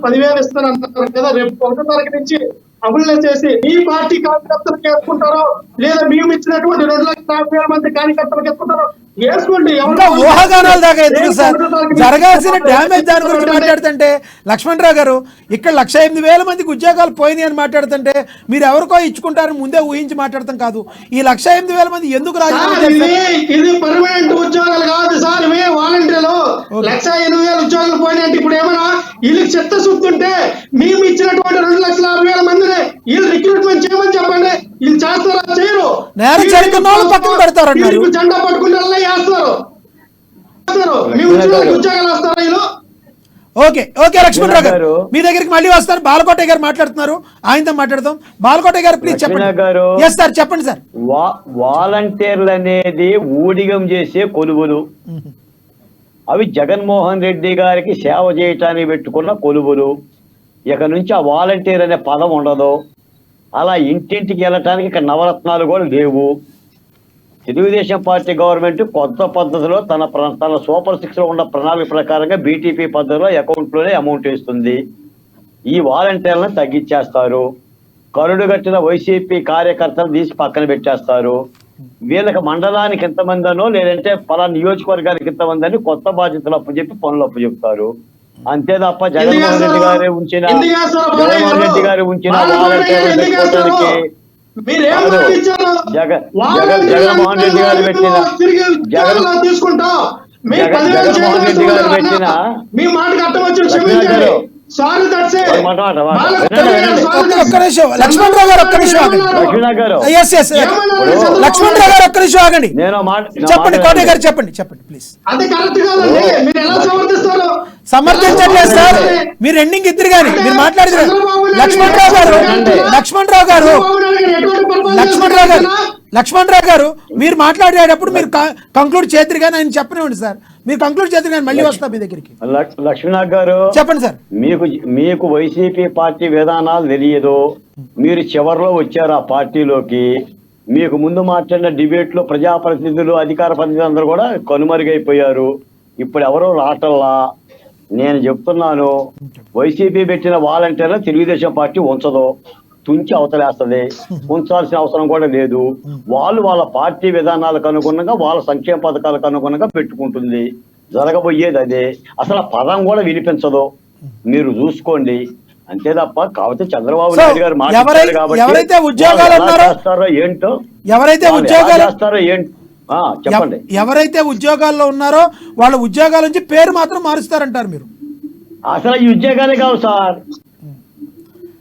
10,000 ఇస్తానంటున్నారు కదా, రేపు 1వ తారీఖు నుంచి అమలు చేసి మీ పార్టీ కార్యకర్తలకు వేసుకుంటారో, లేదా మేము ఇచ్చినటువంటి 2,50,000 మంది కార్యకర్తలకు వేసుకుంటారో వేసుకోండి. ఇంకా ఊహాగానాల దాకా ఎందుకు సార్? జరగాల్సిన డ్యామేజ్ దాని గురించి మాట్లాడుతుంటే లక్ష్మణరావు గారు ఇక్కడ 1,08,000 మందికి ఉద్యోగాలు పోయినాయి అని మాట్లాడుతుంటే మీరు ఎవరికో ఇచ్చుకుంటారని ముందే ఊహించి మాట్లాడతాం కాదు. ఈ 1,08,000 మంది ఎందుకు రాజీనామా చేస్తారు? ఇది పర్మనెంట్ ఉద్యోగాలు కాదు సార్, ఇవే వాలంటీర్లు. 1,08,000 ఉద్యోగాలు పోయినట్టు ఇప్పుడు ఏమైనా వీళ్ళకి చిత్తశుద్ధి ఉంటే మేము ఇచ్చినటువంటి 2,50,000 మందిని వీళ్ళు రిక్రూట్మెంట్ చేయమని చెప్పండి. వీళ్ళు చేస్తారా? చేయరు. నేరం జరుగుతున్న వాళ్ళు పక్కన పెడతారన్నారు. జెండా పట్టుకుంటే చేస్తారు. మేము ఉద్యోగాలు వస్తారా వీళ్ళు? ఓకే ఓకే లక్ష్మణరావు గారు మీ దగ్గరికి మళ్ళీ వస్తారు. బాలకోటయ్య గారు మాట్లాడుతున్నారు, ఆయనతో మాట్లాడదాం. బాలకోటయ్య గారు ప్లీజ్ చెప్పండి. ఎస్ సార్ చెప్పండి సార్. వాలంటీర్లు అనేది ఊడిగం చేసే కొలువులు, అవి జగన్మోహన్ రెడ్డి గారికి సేవ చేయటానికి పెట్టుకున్న కొలువులు. ఇక నుంచి ఆ వాలంటీర్ అనే పదం ఉండదు. అలా ఇంటింటికి వెళ్ళటానికి ఇక నవరత్నాలు కూడా లేవు. తెలుగుదేశం పార్టీ గవర్నమెంట్ కొత్త పద్ధతిలో తన సూపర్ 6 లో ఉన్న ప్రణాళిక ప్రకారంగా బీటీపీ పద్ధతిలో అకౌంట్లోనే అమౌంట్ వేస్తుంది. ఈ వాలంటీర్లను తగ్గించేస్తారు. కరుడు కట్టిన వైసీపీ కార్యకర్తలు తీసి పక్కన పెట్టేస్తారు. వీళ్ళకి మండలానికి ఎంతమందనో లేదంటే పలానా నియోజకవర్గానికి ఎంతమంది అని కొత్త బాధ్యతలు అప్పచెప్పి పనులు అప్పచెప్తారు. అంతే తప్ప జగన్మోహన్ రెడ్డి గారు ఉంచిన వాలంటీర్లు జగన్మోహన్ రెడ్డి గారు పెట్టిన జగన్మోహన్ రెడ్డి గారు పెట్టిన లక్ష్మణరావు గారు ఒక్క నిమిషం ఆగండి. చెప్పండి కోటయ్య గారు, చెప్పండి చెప్పండి ప్లీజ్. సమర్థించట్లేదు సార్, మీరు ఎండింగ్ ఇద్దరు కానీ మీరు మాట్లాడితే లక్ష్మణరావు గారు మీరు మాట్లాడేటప్పుడు మీరు కంక్లూడ్ చేద్దరు కానీ ఆయన చెప్పనివ్వండి సార్. మీరు కంక్లూడ్ చేద్దరు కానీ మళ్ళీ వస్తా మీ దగ్గరికి. లక్ష్మీనాథ్ గారు చెప్పండి సార్. మీకు వైసీపీ పార్టీ విధానాలు తెలియదు. మీరు చివరిలో వచ్చారు ఆ పార్టీలోకి. మీకు ముందు మాట్లాడిన డిబేట్ లో ప్రజాప్రతినిధులు, అధికార ప్రతినిధులు అందరూ కూడా కనుమరుగైపోయారు. ఇప్పుడు ఎవరో రాటల్లా. నేను చెప్తున్నాను, వైసీపీ పెట్టిన వాలంటీర్లు తెలుగుదేశం పార్టీ ఉంచదు, తుంచి అవతలేస్తుంది. ఉంచాల్సిన అవసరం కూడా లేదు. వాళ్ళ పార్టీ విధానాలకు అనుగుణంగా, వాళ్ళ సంక్షేమ పథకాలకు అనుగుణంగా పెట్టుకుంటుంది. జరగబోయేది అదే. అసలు పదం కూడా వినిపించదు, మీరు చూసుకోండి. అంతే తప్ప కాబట్టి చంద్రబాబు నాయుడు గారు మాట్లాడారు కాబట్టి ఎవరైతే ఉద్యోగాలు చేస్తారో ఏంటో, చేస్తారో ఏంటో చెప్పండి. ఎవరైతే ఉద్యోగాల్లో ఉన్నారో వాళ్ళ ఉద్యోగాల నుంచి పేరు మాత్రం మారుస్తారంటారు మీరు. అసలు ఈ ఉద్యోగాలే కావు సార్,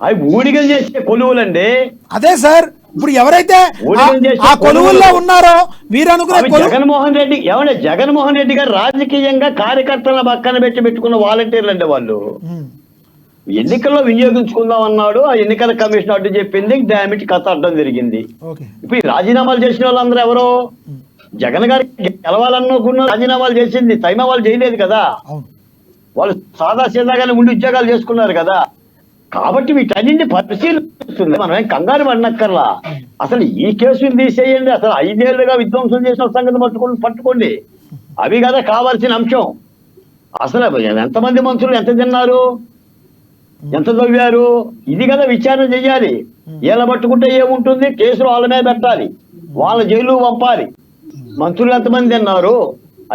అవి ఊడిగం చేసే కొలువులండి. అదే సార్, ఇప్పుడు ఎవరైతే ఆ కొలువుల్లో ఉన్నారో మీరు అనుకునే జగన్మోహన్ రెడ్డి గారు రాజకీయంగా కార్యకర్తల పక్కన పెట్టుకున్న వాలంటీర్లు అండి వాళ్ళు. ఎన్నికల్లో వినియోగించుకుందాం అన్నాడు, ఆ ఎన్నికల కమిషన్ అడ్డు చెప్పింది, డామిట్ కథ అడ్డం జరిగింది. ఇప్పుడు రాజీనామాలు చేసిన వాళ్ళందరూ ఎవరో జగన్ గారికి గెలవాలనుకున్న రాజీనామాలు చేసింది, తైమ వాళ్ళు చేయలేదు కదా. వాళ్ళు సాదా సీదాగానే ఉండి ఉద్యోగాలు చేసుకున్నారు కదా. కాబట్టి వీటన్నింటినీ పరిశీలిస్తుంది. మనం ఏం కంగారు పడినక్కర్లా. అసలు ఈ కేసులు తీసేయండి. అసలు 5 ఏళ్లుగా విధ్వంసం చేసిన సంగతి పట్టుకోండి. అవి కదా కావాల్సిన అంశం. అసలు ఎంతమంది మనుషులు ఎంత తిన్నారు, ఎంత చదివారు, ఇది కదా విచారణ చెయ్యాలి. ఏళ్ళ పట్టుకుంటే ఏముంటుంది, కేసులు వాళ్ళ మీద పెట్టాలి, వాళ్ళ జైలు పంపాలి. మంత్రులు ఎంతమంది తిన్నారు,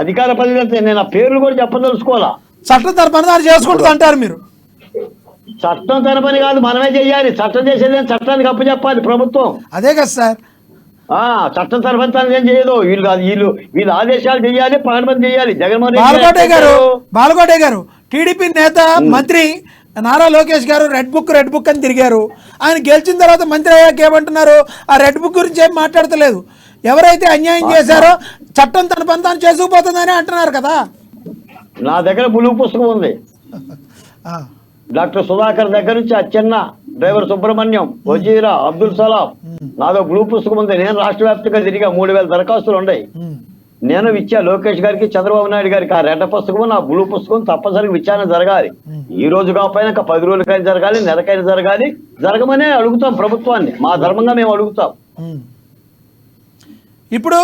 అధికార ప్రతినిధులు, నేను ఆ పేర్లు కూడా చెప్పదలుచుకోవాలా. చట్టం తన పని చేసుకుంటుంది అంటారు మీరు. చట్టం తన పని కాదు, మనమే చెయ్యాలి. చట్టం చేసేది చట్టానికి అప్పచెప్పాలి ప్రభుత్వం. అదే కదా సార్. చట్టం తన పని తను ఏం చేయదు. వీళ్ళు ఆదేశాలు చెయ్యాలి, పని చెయ్యాలి. జగన్మోహన్ బాలకోటయ్య గారు టీడీపీ నేత మంత్రి నారా లోకేష్ గారు రెడ్ బుక్ అని తిరిగారు. ఆయన గెలిచిన తర్వాత మంత్రి అయ్యాక ఏమంటున్నారు, ఆ రెడ్ బుక్ గురించి ఏం మాట్లాడతలేదు. ఎవరైతే అన్యాయం చేశారో చట్టం తన పని తాను చేసుకుపోతుందని అంటున్నారు కదా. నా దగ్గర బ్లూ పుస్తకం ఉంది. డాక్టర్ సుధాకర్ దగ్గర నుంచి అచ్చెన్న, డ్రైవర్ సుబ్రహ్మణ్యం, వజీరా, అబ్దుల్ సలాం, నాదో బ్లూ పుస్తకం ఉంది. నేను రాష్ట్ర వ్యాప్తంగా తిరిగా 3000 దరఖాస్తులు ఉన్నాయి. నేను ఇచ్చా లోకేష్ గారికి, చంద్రబాబు నాయుడు గారికి. ఆ రెడ్డ పుస్తకం, నా బ్లూ పుస్తకం తప్పనిసరిగా విచారణ జరగాలి. ఈ రోజు కాకపోయినా 10 రోజులకైనా జరగాలి, నెలకైనా జరగాలి. జరగమనే అడుగుతాం ప్రభుత్వాన్ని. మా ధర్మంగా మేము అడుగుతాం. ఇప్పుడు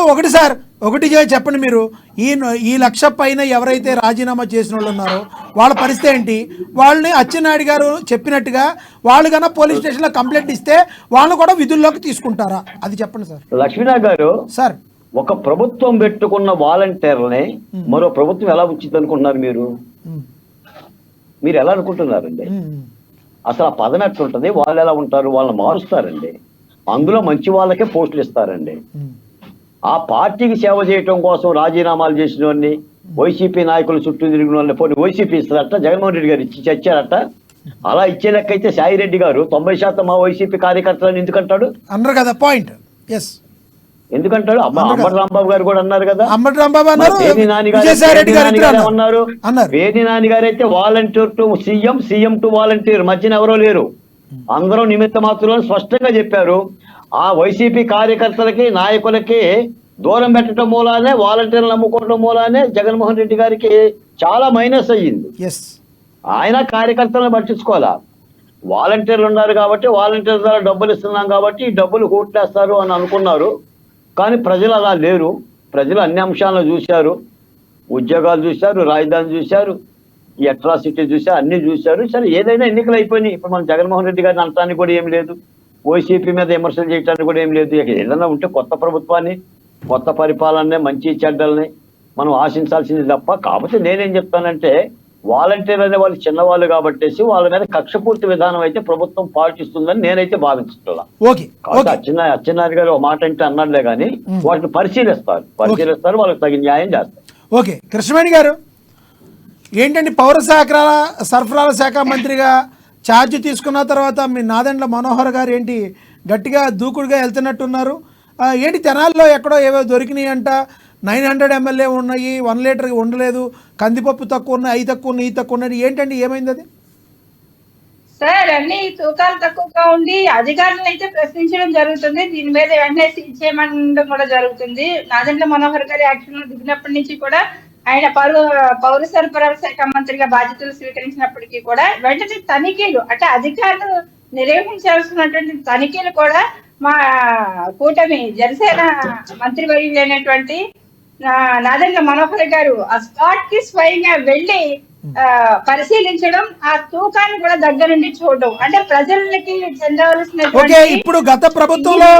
ఒకటి చెప్పండి మీరు, ఈ 1,00,000 పైన ఎవరైతే రాజీనామా చేసిన వాళ్ళు ఉన్నారో వాళ్ళ పరిస్థితి ఏంటి? వాళ్ళని అచ్చెన్నాయుడు గారు చెప్పినట్టుగా వాళ్ళు కన్నా పోలీస్ స్టేషన్లో కంప్లైంట్ ఇస్తే వాళ్ళని కూడా విధుల్లోకి తీసుకుంటారా? అది చెప్పండి సార్. లక్ష్మీనాథ్ గారు సార్, ఒక ప్రభుత్వం పెట్టుకున్న వాలంటీర్లని మరో ప్రభుత్వం ఎలా ఉంచింది అనుకుంటున్నారు మీరు? మీరు ఎలా అనుకుంటున్నారండి? అసలు ఆ పదం ఎట్లుంటది, వాళ్ళు ఎలా ఉంటారు? వాళ్ళని మారుస్తారండి. అందులో మంచి వాళ్ళకే పోస్టులు ఇస్తారండి. ఆ పార్టీకి సేవ చేయటం కోసం రాజీనామాలు చేసిన వాడిని, వైసీపీ నాయకుల చుట్టూ తిరిగిన వాళ్ళని పోనీ వైసీపీ ఇస్తారట, జగన్మోహన్ రెడ్డి గారు ఇచ్చి చచ్చారట. అలా ఇచ్చే లెక్క అయితే సాయిరెడ్డి గారు 90% మా వైసీపీ కార్యకర్తలను ఎందుకంటాడు? అన్నారు కదా పాయింట్. ఎస్, ఎందుకంటాడు? అంబటి రాంబాబు గారు కూడా అన్నారు కదా. అంబటి రాంబాబు అన్నారు, పేర్ని నాని గారు అన్నారు. పేర్ని నాని గారు అయితే volunteer to CM, CM to volunteer, మధ్యన ఎవరో లేరు, అందరూ నిమిత్త మాత్రం స్పష్టంగా చెప్పారు. ఆ వైసీపీ కార్యకర్తలకి నాయకులకి దూరం పెట్టడం మూలానే, వాలంటీర్లు నమ్ముకోవడం మూలానే జగన్మోహన్ రెడ్డి గారికి చాలా మైనస్ అయ్యింది. ఆయన కార్యకర్తలను పట్టించుకోవాలా. వాలంటీర్లు ఉన్నారు కాబట్టి, వాలంటీర్ ద్వారా డబ్బులు ఇస్తున్నాం కాబట్టి ఈ డబ్బులు కూట్లేస్తారు అని అనుకున్నారు. కానీ ప్రజలు అలా లేరు. ప్రజలు అన్ని అంశాలను చూశారు. ఉద్యోగాలు చూశారు, రాజధాని చూశారు, ఈ అట్రాసిటీ చూశారు, అన్ని చూశారు. సరే, ఏదైనా ఎన్నికలు అయిపోయినాయి. ఇప్పుడు మనం జగన్మోహన్ రెడ్డి గారిని అనటానికి కూడా ఏం లేదు, వైసీపీ మీద విమర్శలు చేయడానికి కూడా ఏం లేదు. ఏదైనా ఉంటే కొత్త ప్రభుత్వాన్ని, కొత్త పరిపాలననే, మంచి చెడ్డల్ని మనం ఆశించాల్సింది తప్ప. కాకపోతే నేనేం చెప్తానంటే, వాలంటీర్ అనే వాళ్ళు చిన్నవాళ్ళు కాబట్టేసి వాళ్ళ మీద కక్షపూర్తి విధానం అయితే ప్రభుత్వం పాటిస్తుందని నేనైతే భావించుకోవాలా. అచ్చెన్నాయుడు గారు ఒక మాట అంటే అన్నాడులే కానీ వాటిని పరిశీలిస్తారు, వాళ్ళకి తగిన న్యాయం చేస్తారు. ఓకే, కృష్ణవేణి గారు ఏంటండి, పౌర సరఫరాల శాఖ మంత్రిగా ఛార్జ్ తీసుకున్న తర్వాత మీ నాదెండ్ల మనోహర్ గారు ఏంటి గట్టిగా దూకుడుగా వెళ్తున్నట్టున్నారు? ఏంటి తెనాల్లో ఎక్కడో ఏవో దొరికినాయి అంట, 900 ml ఉన్నాయి, 1 లీటర్ ఉండలేదు, కందిపప్పు తక్కువ ఉన్నాయి, అవి తక్కువ ఉన్నాయి, ఈ తక్కువ ఉన్నాయి, ఏంటండి ఏమైంది అది? సార్, అన్ని తూకాలు తక్కువగా ఉండి అధికారులను అయితే ప్రశ్నించడం జరుగుతుంది. దీని మీద వెంటనే సీజ్ చేయమనడం కూడా జరుగుతుంది. నాదెండ్ల మనోహర్ గారి యాక్షన్ లో దిగినప్పటి నుంచి కూడా ఆయన పౌర సరఫరాల శాఖ మంత్రిగా బాధ్యతలు స్వీకరించినప్పటికీ కూడా వెంటనే తనిఖీలు, అంటే అధికారులు నిర్వహించాల్సినటువంటి తనిఖీలు కూడా మా కూటమి జనసేన మంత్రివర్యులైనటువంటి నాదెండ్ల మనోహర్ గారు ఆ స్పాట్ కి స్వయంగా వెళ్లి పరిశీలించడం, ఆ తూకాన్ని కూడా దగ్గర నుండి చూడడం, అంటే ప్రజలకి చెందవలసిన. ఇప్పుడు గత ప్రభుత్వంలో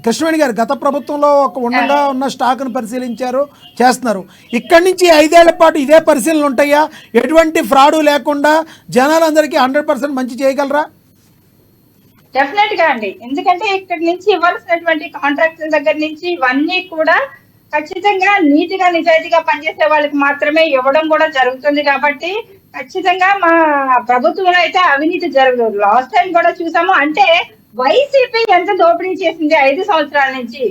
కృష్ణవేణి గారు గత ప్రభుత్వంలో ఒక ఉండగా ఉన్న స్టాక్ ను పరిశీలించారు, చేస్తున్నారు. ఇక్కడి నుంచి 5 ఏళ్ల పాటు ఇదే పరిశీలనలు ఉంటాయా? ఎటువంటి ఫ్రాడ్ లేకుండా జనాలందరికీ 100% మంచి చేయగలరా? డెఫినెట్ గా అండి, ఎందుకంటే ఇక్కడి నుంచి ఇవ్వాల్సినటువంటి కాంట్రాక్టుల దగ్గర నుంచి ఇవన్నీ కూడా ఖచ్చితంగా నీతిగా నిజాయితీగా పనిచేసే వాళ్ళకి మాత్రమే ఇవ్వడం కూడా జరుగుతుంది. కాబట్టి ఖచ్చితంగా మా ప్రభుత్వంలో అయితే అవినీతి జరగదు. లాస్ట్ టైం కూడా చూసాము. అంటే వైసీపీ ఎంత దోపిడీ చేసింది 5 సంవత్సరాల నుంచి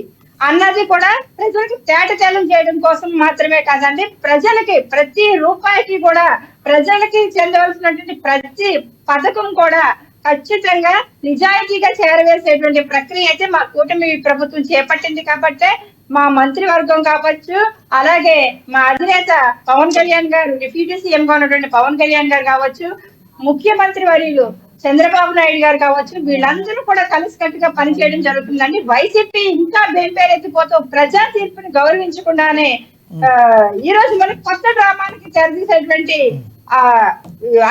అన్నది కూడా ప్రజలకు తేటతెల్లం చేయడం కోసం మాత్రమే కాదండి, ప్రజలకి ప్రతి రూపాయికి కూడా, ప్రజలకి చెందవలసినటువంటి ప్రతి పథకం కూడా ఖచ్చితంగా నిజాయితీగా చేరవేసేటువంటి ప్రక్రియ అయితే మా కూటమి ప్రభుత్వం చేపట్టింది. కాబట్టి మా మంత్రివర్గం కావచ్చు, అలాగే మా అధినేత పవన్ కళ్యాణ్ గారు, డిప్యూటీ సీఎం గా ఉన్నటువంటి పవన్ కళ్యాణ్ గారు కావచ్చు, ముఖ్యమంత్రి వర్యులు చంద్రబాబు నాయుడు గారు కావచ్చు, వీళ్ళందరూ కూడా కలిసికట్టుగా పనిచేయడం జరుగుతుందండి. వైసీపీ ఇంకా బేంపేరెత్తిపోతూ ప్రజా తీర్పుని గౌరవించకుండానే ఈ రోజు మనకి కొత్త డ్రామానికి తెరదీసేటువంటి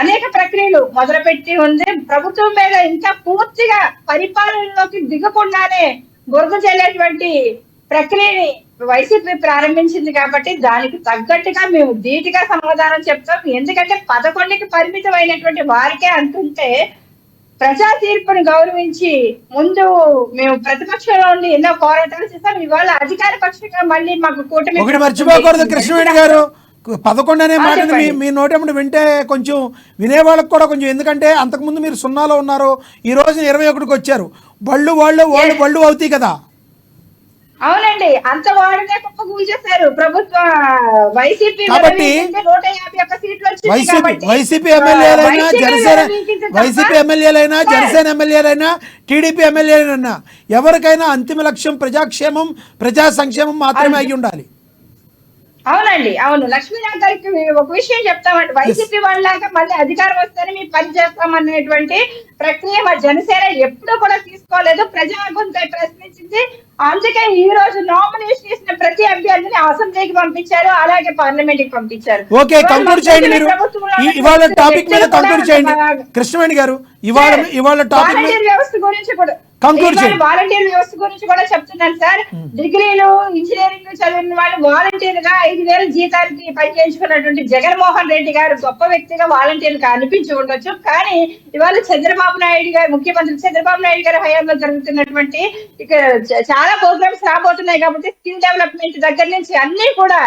అనేక ప్రక్రియలు మొదలుపెట్టి ఉంది. ప్రభుత్వం మీద ఇంకా పూర్తిగా పరిపాలనలోకి దిగకుండానే బురద చెల్లేటువంటి ప్రక్రియని వైసీపీ ప్రారంభించింది. కాబట్టి దానికి తగ్గట్టుగా మేము ధీటుగా సమాధానం చెప్తాం. ఎందుకంటే 11కి పరిమితమైనటువంటి వారికే అంటుంటే ప్రజా తీర్పుని గౌరవించి ముందు మేము ప్రతిపక్షంలో ఉండి ఎన్నో పోరాటాలు చేస్తాం. ఇవాళ అధికార పక్షంగా మళ్ళీ మాకు కూటమి. ఒకటి మర్చిపోకూడదు కృష్ణవేణి గారు, 11 అనే మాటని మీ నోటెంబడి వింటే కొంచెం వినేవాళ్ళకి కూడా కొంచెం, ఎందుకంటే అంతకుముందు మీరు 0లో ఉన్నారు, ఈ రోజు 21కి వచ్చారు. వాళ్ళు అవుతాయి కదా. అవునండి, అంత వాడినే కుప్ప కూల్చేశారు ప్రభుత్వ వైసీపీ. కాబట్టి 151 సీట్లు వచ్చింది. వైసీపీ ఎమ్మెల్యేలైనా జనసేన ఎమ్మెల్యేలైనా టీడీపీ ఎమ్మెల్యేలైనా ఎవరికైనా అంతిమ లక్ష్యం ప్రజాక్షేమం, ప్రజా సంక్షేమం మాత్రమే అయి ఉండాలి. అవునండి, అవును. లక్ష్మీనాథ్ గారికి ఒక విషయం చెప్తామంటే, వైసీపీ వాళ్ళలాగా మళ్ళీ అధికారం వస్తేనే మేము పని చేస్తామనేటువంటి ప్రక్రియ మా జనసేన ఎప్పుడూ కూడా తీసుకోలేదు. ప్రజా గొంతు ప్రశ్నించింది. అందుకే ఈ రోజు నామినేషన్ చేసిన ప్రతి అభ్యర్థిని అసెంబ్లీకి పంపించారు, అలాగే పార్లమెంట్ కి పంపించారు. ఓకే, కంక్లూడ్ చేయండి మీరు ఇవాళ టాపిక్ మీద. కంక్లూడ్ చేయండి కృష్ణవేణి గారు. ఇవాళ టాపిక్ వ్యవస్థ గురించి కూడా Conclude చేయండి. వాలంటీర్ వ్యవస్థ గురించి కూడా చెప్తున్నాను సార్. డిగ్రీలు ఇంజనీరింగ్ చదివిన వాళ్ళు వాలంటీర్ గా 5,000 జీతానికి పనిచేయించుకున్నటువంటి జగన్మోహన్ రెడ్డి గారు గొప్ప వ్యక్తిగా వాలంటీర్ గా అనిపించి ఉండొచ్చు. కానీ ఇవాళ చంద్రబాబు నాయుడు గారు, ముఖ్యమంత్రి చంద్రబాబు నాయుడు గారి హయాంలో జరుగుతున్నటువంటి ఇక చాలా ప్రోగ్రామ్స్ రాబోతున్నాయి కాబట్టి స్కిల్ డెవలప్మెంట్ దగ్గర నుంచి అన్ని కూడా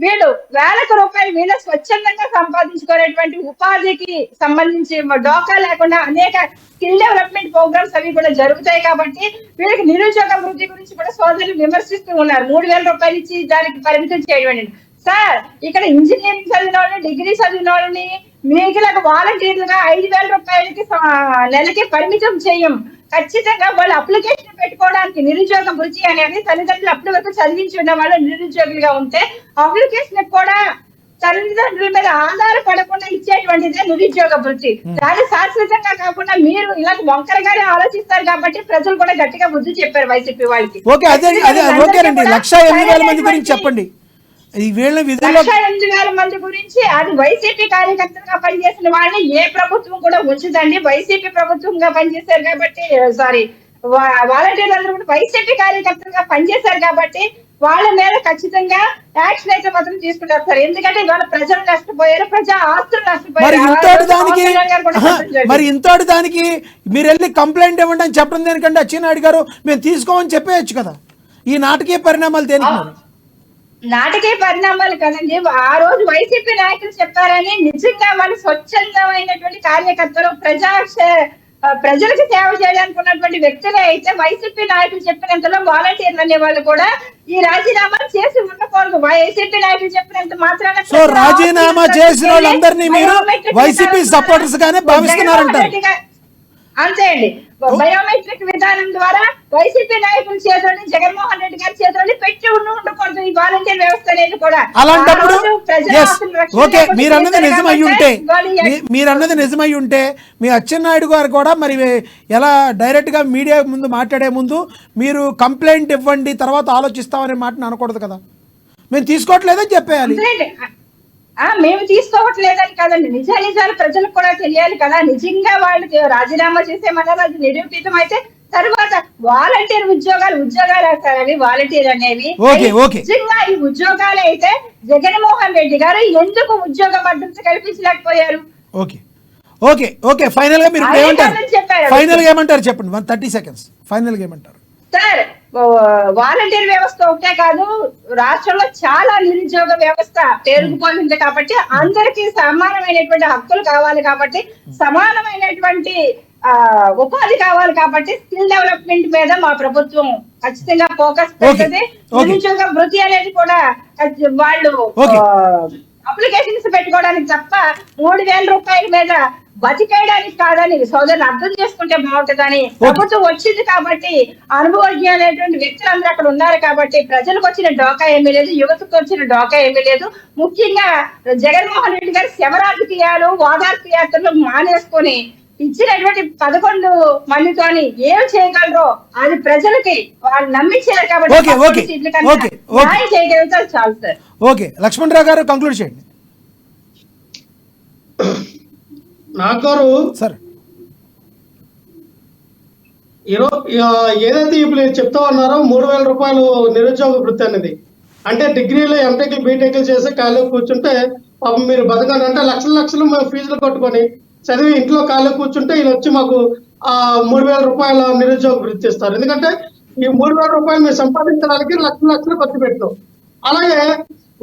వీళ్ళు వేలకు రూపాయలు వీళ్ళ స్వచ్ఛందంగా సంపాదించుకునేటువంటి ఉపాధికి సంబంధించి డోకా లేకుండా అనేక స్కిల్ డెవలప్మెంట్ ప్రోగ్రామ్స్ అవి కూడా జరుగుతాయి కాబట్టి వీళ్ళకి నిరుద్యోగ వృద్ధి గురించి కూడా సోదరులు విమర్శిస్తూ ఉన్నారు. 3,000 రూపాయలు ఇచ్చి దానికి పరిమితం చేయడం సార్. ఇక్కడ ఇంజనీరింగ్ చదివిన వాళ్ళు, డిగ్రీ చదివిన వాళ్ళని మిగిలిన వాలంటీర్లుగా 5,000 రూపాయలకి నెలకి పరిమితం చేయం. ఖచ్చితంగా వాళ్ళు అప్లికేషన్ పెట్టుకోవడానికి నిరుద్యోగ వృత్తి అనేది తల్లిదండ్రులు అప్పటి వరకు చదివించి ఉన్న వాళ్ళు నిరుద్యోగులుగా ఉంటే అప్లికేషన్ కూడా తల్లిదండ్రుల మీద ఆధారపడకుండా ఇచ్చేటువంటిదే నిరుద్యోగ వృత్తి. దాని శాశ్వతంగా కాకుండా మీరు ఇలా వంకరగానే ఆలోచిస్తారు కాబట్టి ప్రజలు కూడా గట్టిగా బుద్ధి చెప్పారు వైసీపీ వాళ్ళకి. ఓకే, అదే ఓకేనండి. 1,08,000 మంది గురించి చెప్పండి. ఈ వీళ్ళ విధుల్లో 1,08,000 మంది గురించి అది వైసీపీ కార్యకర్తలుగా పనిచేసిన వాళ్ళని ఏ ప్రభుత్వం కూడా ఉంచదండి. వైసీపీ ప్రభుత్వంగా పనిచేశారు కాబట్టి, సారీ వాలంటీర్లు అందరూ కూడా వైసీపీ కార్యకర్తలుగా పనిచేశారు కాబట్టి వాళ్ళ మీద ఖచ్చితంగా యాక్షన్ అయితే మాత్రం తీసుకుంటారు సార్. ఎందుకంటే ఇవాళ ప్రజలు నష్టపోయారు, ప్రజా ఆస్తులు మరి నష్టపోయారు. ఇంతటి దానికి మీరు వెళ్ళి కంప్లైంట్ ఇవ్వండి అని చెప్పడం దేనికంటే అచ్చెన్నాయుడు గారు మేము తీసుకోమని చెప్పేయచ్చు కదా. ఈ నాటకీయ పరిణామాలు దేనికి? నాటకీయ పరిణామాలు కదండి. ఆ రోజు వైసీపీ నాయకులు చెప్పారని నిజంగా వాళ్ళు స్వచ్ఛందమైనటువంటి కార్యకర్తలు, ప్రజలకు సేవ చేయడానికి ఉన్నటువంటి వ్యక్తులే అయితే వైసీపీ నాయకులు చెప్పినంతలో వాలంటీర్లు అనే వాళ్ళు కూడా ఈ రాజీనామా చేసి ఉండకూడదు. వైసీపీ నాయకులు చెప్పినంత మాత్రాన సో రాజీనామా చేసిన వాళ్ళందరినీ మీరు వైసీపీ సపోర్టర్స్ గానే భావిస్తున్నారంటారు. అంతే అండి. బయోమెట్రిక్ విధానం ద్వారా వైసీపీ నాయకుల చేతుల్ని, జగన్మోహన్ రెడ్డి గారి చేతుల్ని పెట్టి ఉండకూడదు ఈ వాలంటీర్ వ్యవస్థ అనేది కూడా. అలాంటప్పుడు ఓకే, మీరన్నది నిజమై ఉంటే మీ అచ్చెన్నాయుడు గారు కూడా మరి ఎలా డైరెక్ట్ గా మీడియా ముందు మాట్లాడే ముందు మీరు కంప్లైంట్ ఇవ్వండి తర్వాత ఆలోచిస్తామనే మాటను అనకూడదు కదా. మేము తీసుకోవట్లేదని చెప్పేయాలి. మేము తీసుకోవట్లేదని కదండి, నిజాలు ప్రజలకు కూడా తెలియాలి కదా. నిజంగా వాళ్ళు రాజీనామా చేసేమన్నారు, అది నిరూపితం అయితే తర్వాత వాలంటీర్ ఉద్యోగాలు వేస్తారని వాలంటీర్ అనేవి నిజంగా ఈ ఉద్యోగాలు అయితే జగన్మోహన్ రెడ్డి గారు ఎందుకు ఉద్యోగ భద్రత కల్పించలేకపోయారు? ఓకే ఫైనల్ గా మీరు ఫైనల్ గా ఏమంటారు చెప్పండి. 30 seconds ఫైనల్ గా ఏమంటారు సార్? వాలంటీర్ వ్యవస్థ ఒకటే కాదు, రాష్ట్రంలో చాలా నిరుద్యోగ వ్యవస్థ పేరుకుపోయింది కాబట్టి అందరికీ సమానమైనటువంటి హక్కులు కావాలి కాబట్టి, సమానమైనటువంటి ఉపాధి కావాలి కాబట్టి స్కిల్ డెవలప్మెంట్ మీద మా ప్రభుత్వం ఖచ్చితంగా ఫోకస్ పెడుతుంది. నిరుద్యోగ వృత్తి అనేది కూడా వాళ్ళు అప్లికేషన్స్ పెట్టుకోవడానికి తప్ప 3,000 రూపాయల మీద బతికేయడానికి కాదని సోదరులు అర్థం చేసుకుంటే బాగుంటుందని ప్రభుత్వం వచ్చింది కాబట్టి, అనుభవజ్ఞానటువంటి వ్యక్తులందరూ అక్కడ ఉన్నారు కాబట్టి ప్రజలకు వచ్చిన డోకా ఏమీ లేదు, యువతకు వచ్చిన డోకా ఏమీ లేదు. ముఖ్యంగా జగన్మోహన్ రెడ్డి గారి శవరాజకీయాలు, ఓదార్పు యాత్రలు మానేసుకొని ఇచ్చినటువంటి 11 మందితోని ఏం చేయగలరో అది ప్రజలకి వాళ్ళు నమ్మించారు కాబట్టి న్యాయం చేయగలుగుతారు చాలు సార్. ఓకే, లక్ష్మణరావు గారు కంక్లూడ్ చేయండి. నాగారు సార్, ఏదైతే ఇప్పుడు చెప్తా ఉన్నారో 3,000 రూపాయలు నిరుద్యోగ వృత్తి అనేది, అంటే డిగ్రీలు, ఎంటెక్లు, బీటెక్లు చేసి ఖాళీ కూర్చుంటే పాపం మీరు బతకండి అంటే లక్షలు మేము ఫీజులు కట్టుకొని చదివి ఇంట్లో ఖాళీ కూర్చుంటే వీళ్ళు వచ్చి మాకు 3,000 రూపాయల నిరుద్యోగ వృత్తి ఇస్తారు. ఎందుకంటే ఈ 3,000 రూపాయలు మేము సంపాదించడానికి లక్షలు ఖర్చు పెడతాం. అలాగే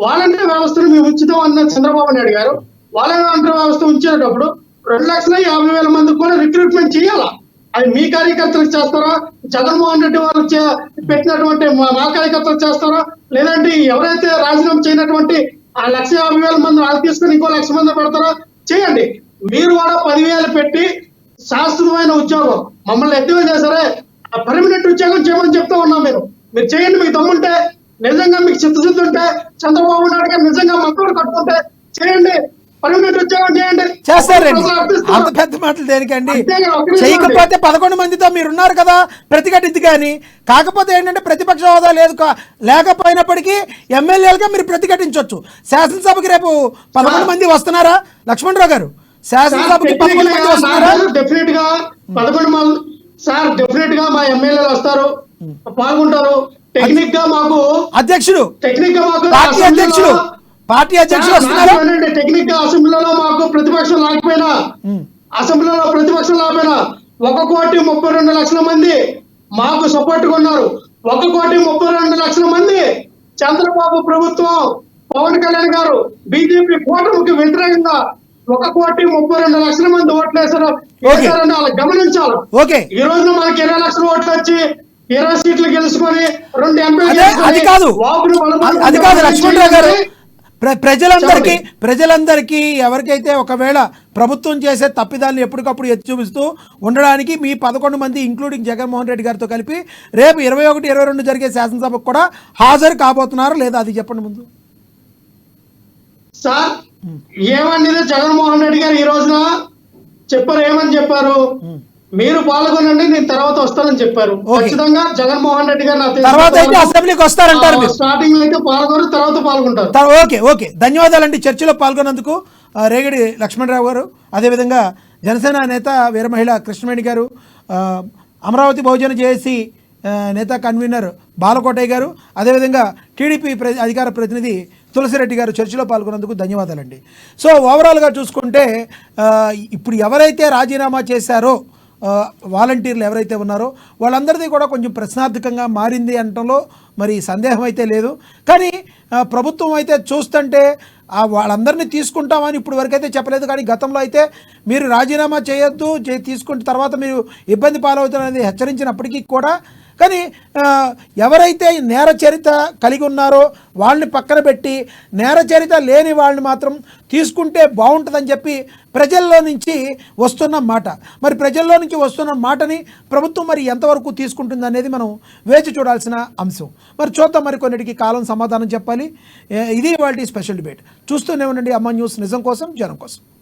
వాలంటీర్ వ్యవస్థను మేము ఉంచుతాం అన్న చంద్రబాబు నాయుడు గారు వాలంటీర్ వ్యవస్థ ఉంచేటప్పుడు 2,50,000 మందికి కూడా రిక్రూట్మెంట్ చేయాలా? అది మీ కార్యకర్తలకు చేస్తారా, జగన్మోహన్ రెడ్డి వాళ్ళు పెట్టినటువంటి మా కార్యకర్తలకు చేస్తారా, లేదంటే ఎవరైతే రాజీనామా చేయనటువంటి 1,50,000 మంది వాళ్ళు తీసుకుని ఇంకో 1,00,000 మంది పెడతారా? చేయండి. మీరు కూడా 10,000 పెట్టి శాశ్వతమైన ఉద్యోగం మమ్మల్ని ఎద్దుగా చేశారే పర్మనెంట్ ఉద్యోగం చేయమని చెప్తా ఉన్నాం. మీరు చేయండి. మీకు దమ్ముంటే, నిజంగా మీకు చిత్తశుద్ధి ఉంటే, చంద్రబాబు నాయుడు గారు నిజంగా మంత్రులు కట్టుకుంటే చేయండి, పర్మనెంట్ ఉద్యోగం చేయండి. చేస్తారండి. అంత పెద్ద మాటలు దేనికండి? చేయకపోతే 11 మందితో మీరున్నారు కదా ప్రతిఘటించి. కానీ కాకపోతే ఏంటంటే ప్రతిపక్ష హోదా లేకపోయినప్పటికీ ఎమ్మెల్యేలుగా మీరు ప్రతిఘటించవచ్చు. శాసనసభకి రేపు 11 మంది వస్తున్నారా లక్ష్మణరావు గారు? శాసనసభకి 11 మంది వస్తున్నారా? డెఫినెట్ గా 11 మంది సార్ డెఫినెట్ గా మా ఎమ్మెల్యేలు వస్తారు, పాల్గొంటారు. టెక్నిక్ గా మాకు అధ్యక్షుడు టెక్నిక్ గా మాకు పార్టీ అధ్యక్షులు వస్తున్నారు. టెక్నిక్ గా అసెంబ్లీలో మాకు ప్రతిపక్షం లేకపోయినా, అసెంబ్లీలో ప్రతిపక్షం లేకపోయినా 1,32,00,000 మంది మాకు సపోర్ట్ గా ఉన్నారు. 1,32,00,000 మంది చంద్రబాబు ప్రభుత్వం, పవన్ కళ్యాణ్ గారు, బీజేపీ కూటమికి వ్యతిరేకంగా 1,32,00,000 మంది ఓట్లు వేశారు. వాళ్ళు గమనించాలి. ఓకే, ఈ రోజున మనకి 20 లక్షల ఓట్లు వచ్చి 20 సీట్లు గెలుచుకొని 2 అది కాదు లక్ష్మణరావు గారు, ప్రజలందరికీ ఎవరికైతే ఒకవేళ ప్రభుత్వం చేసే తప్పిదాలను ఎప్పటికప్పుడు ఎత్తి చూపిస్తూ ఉండడానికి మీ 11 మంది ఇంక్లూడింగ్ జగన్మోహన్ రెడ్డి గారితో కలిపి రేపు 21, 22 జరిగే శాసనసభకు కూడా హాజరు కాబోతున్నారు లేదా, అది చెప్పండి ముందు. సార్ ఏమన్నది జగన్మోహన్ రెడ్డి గారు ఈ రోజున చెప్పారు, ఏమని చెప్పారు? మీరు పాల్గొనండి, నేను తర్వాత వస్తానని చెప్పారు. ఖచ్చితంగా జగన్మోహన్ రెడ్డి గారు తర్వాత అయితే అసెంబ్లీకి వస్తారంటారు. స్టార్టింగ్ అయితే పాల్గొని తర్వాత పాల్గొంటారు. ఓకే, ధన్యవాదాలండి చర్చలో పాల్గొన్నందుకు రేగడి లక్ష్మణరావు గారు, అదేవిధంగా జనసేన నేత వీరమహిళ కృష్ణవేణి గారు, అమరావతి బహుజన జేఏసీ నేత కన్వీనర్ బాలకోటయ్య గారు, అదేవిధంగా టీడీపీ అధికార ప్రతినిధి తులసిరెడ్డి గారు చర్చలో పాల్గొన్నందుకు ధన్యవాదాలండి. సో ఓవరాల్గా చూసుకుంటే ఇప్పుడు ఎవరైతే రాజీనామా చేశారో వాలంటీర్లు ఎవరైతే ఉన్నారో వాళ్ళందరిది కూడా కొంచెం ప్రశ్నార్థకంగా మారింది అనటంలో మరి సందేహం అయితే లేదు. కానీ ప్రభుత్వం అయితే చూస్తుంటే వాళ్ళందరినీ తీసుకుంటామని ఇప్పుడు వరకైతే చెప్పలేదు. కానీ గతంలో అయితే మీరు రాజీనామా చేయొద్దు, తీసుకున్న తర్వాత మీరు ఇబ్బంది పాలవుతారనేది హెచ్చరించినప్పటికీ కూడా కానీ ఎవరైతే నేర చరిత్ర కలిగి ఉన్నారో వాళ్ళని పక్కన పెట్టి నేర చరిత్ర లేని వాళ్ళని మాత్రం తీసుకుంటే బాగుంటుందని చెప్పి ప్రజల్లో నుంచి వస్తున్న మాట. మరి ప్రజల్లో నుంచి వస్తున్న మాటని ప్రభుత్వం మరి ఎంతవరకు తీసుకుంటుంది అనేది మనం వేచి చూడాల్సిన అంశం. మరి చూద్దాం, మరి కొన్నిటికి కాలం సమాధానం చెప్పాలి. ఇది వాటి స్పెషల్ డిబేట్. చూస్తూనే ఉండండి అమ్మ న్యూస్, నిజం కోసం జనం కోసం.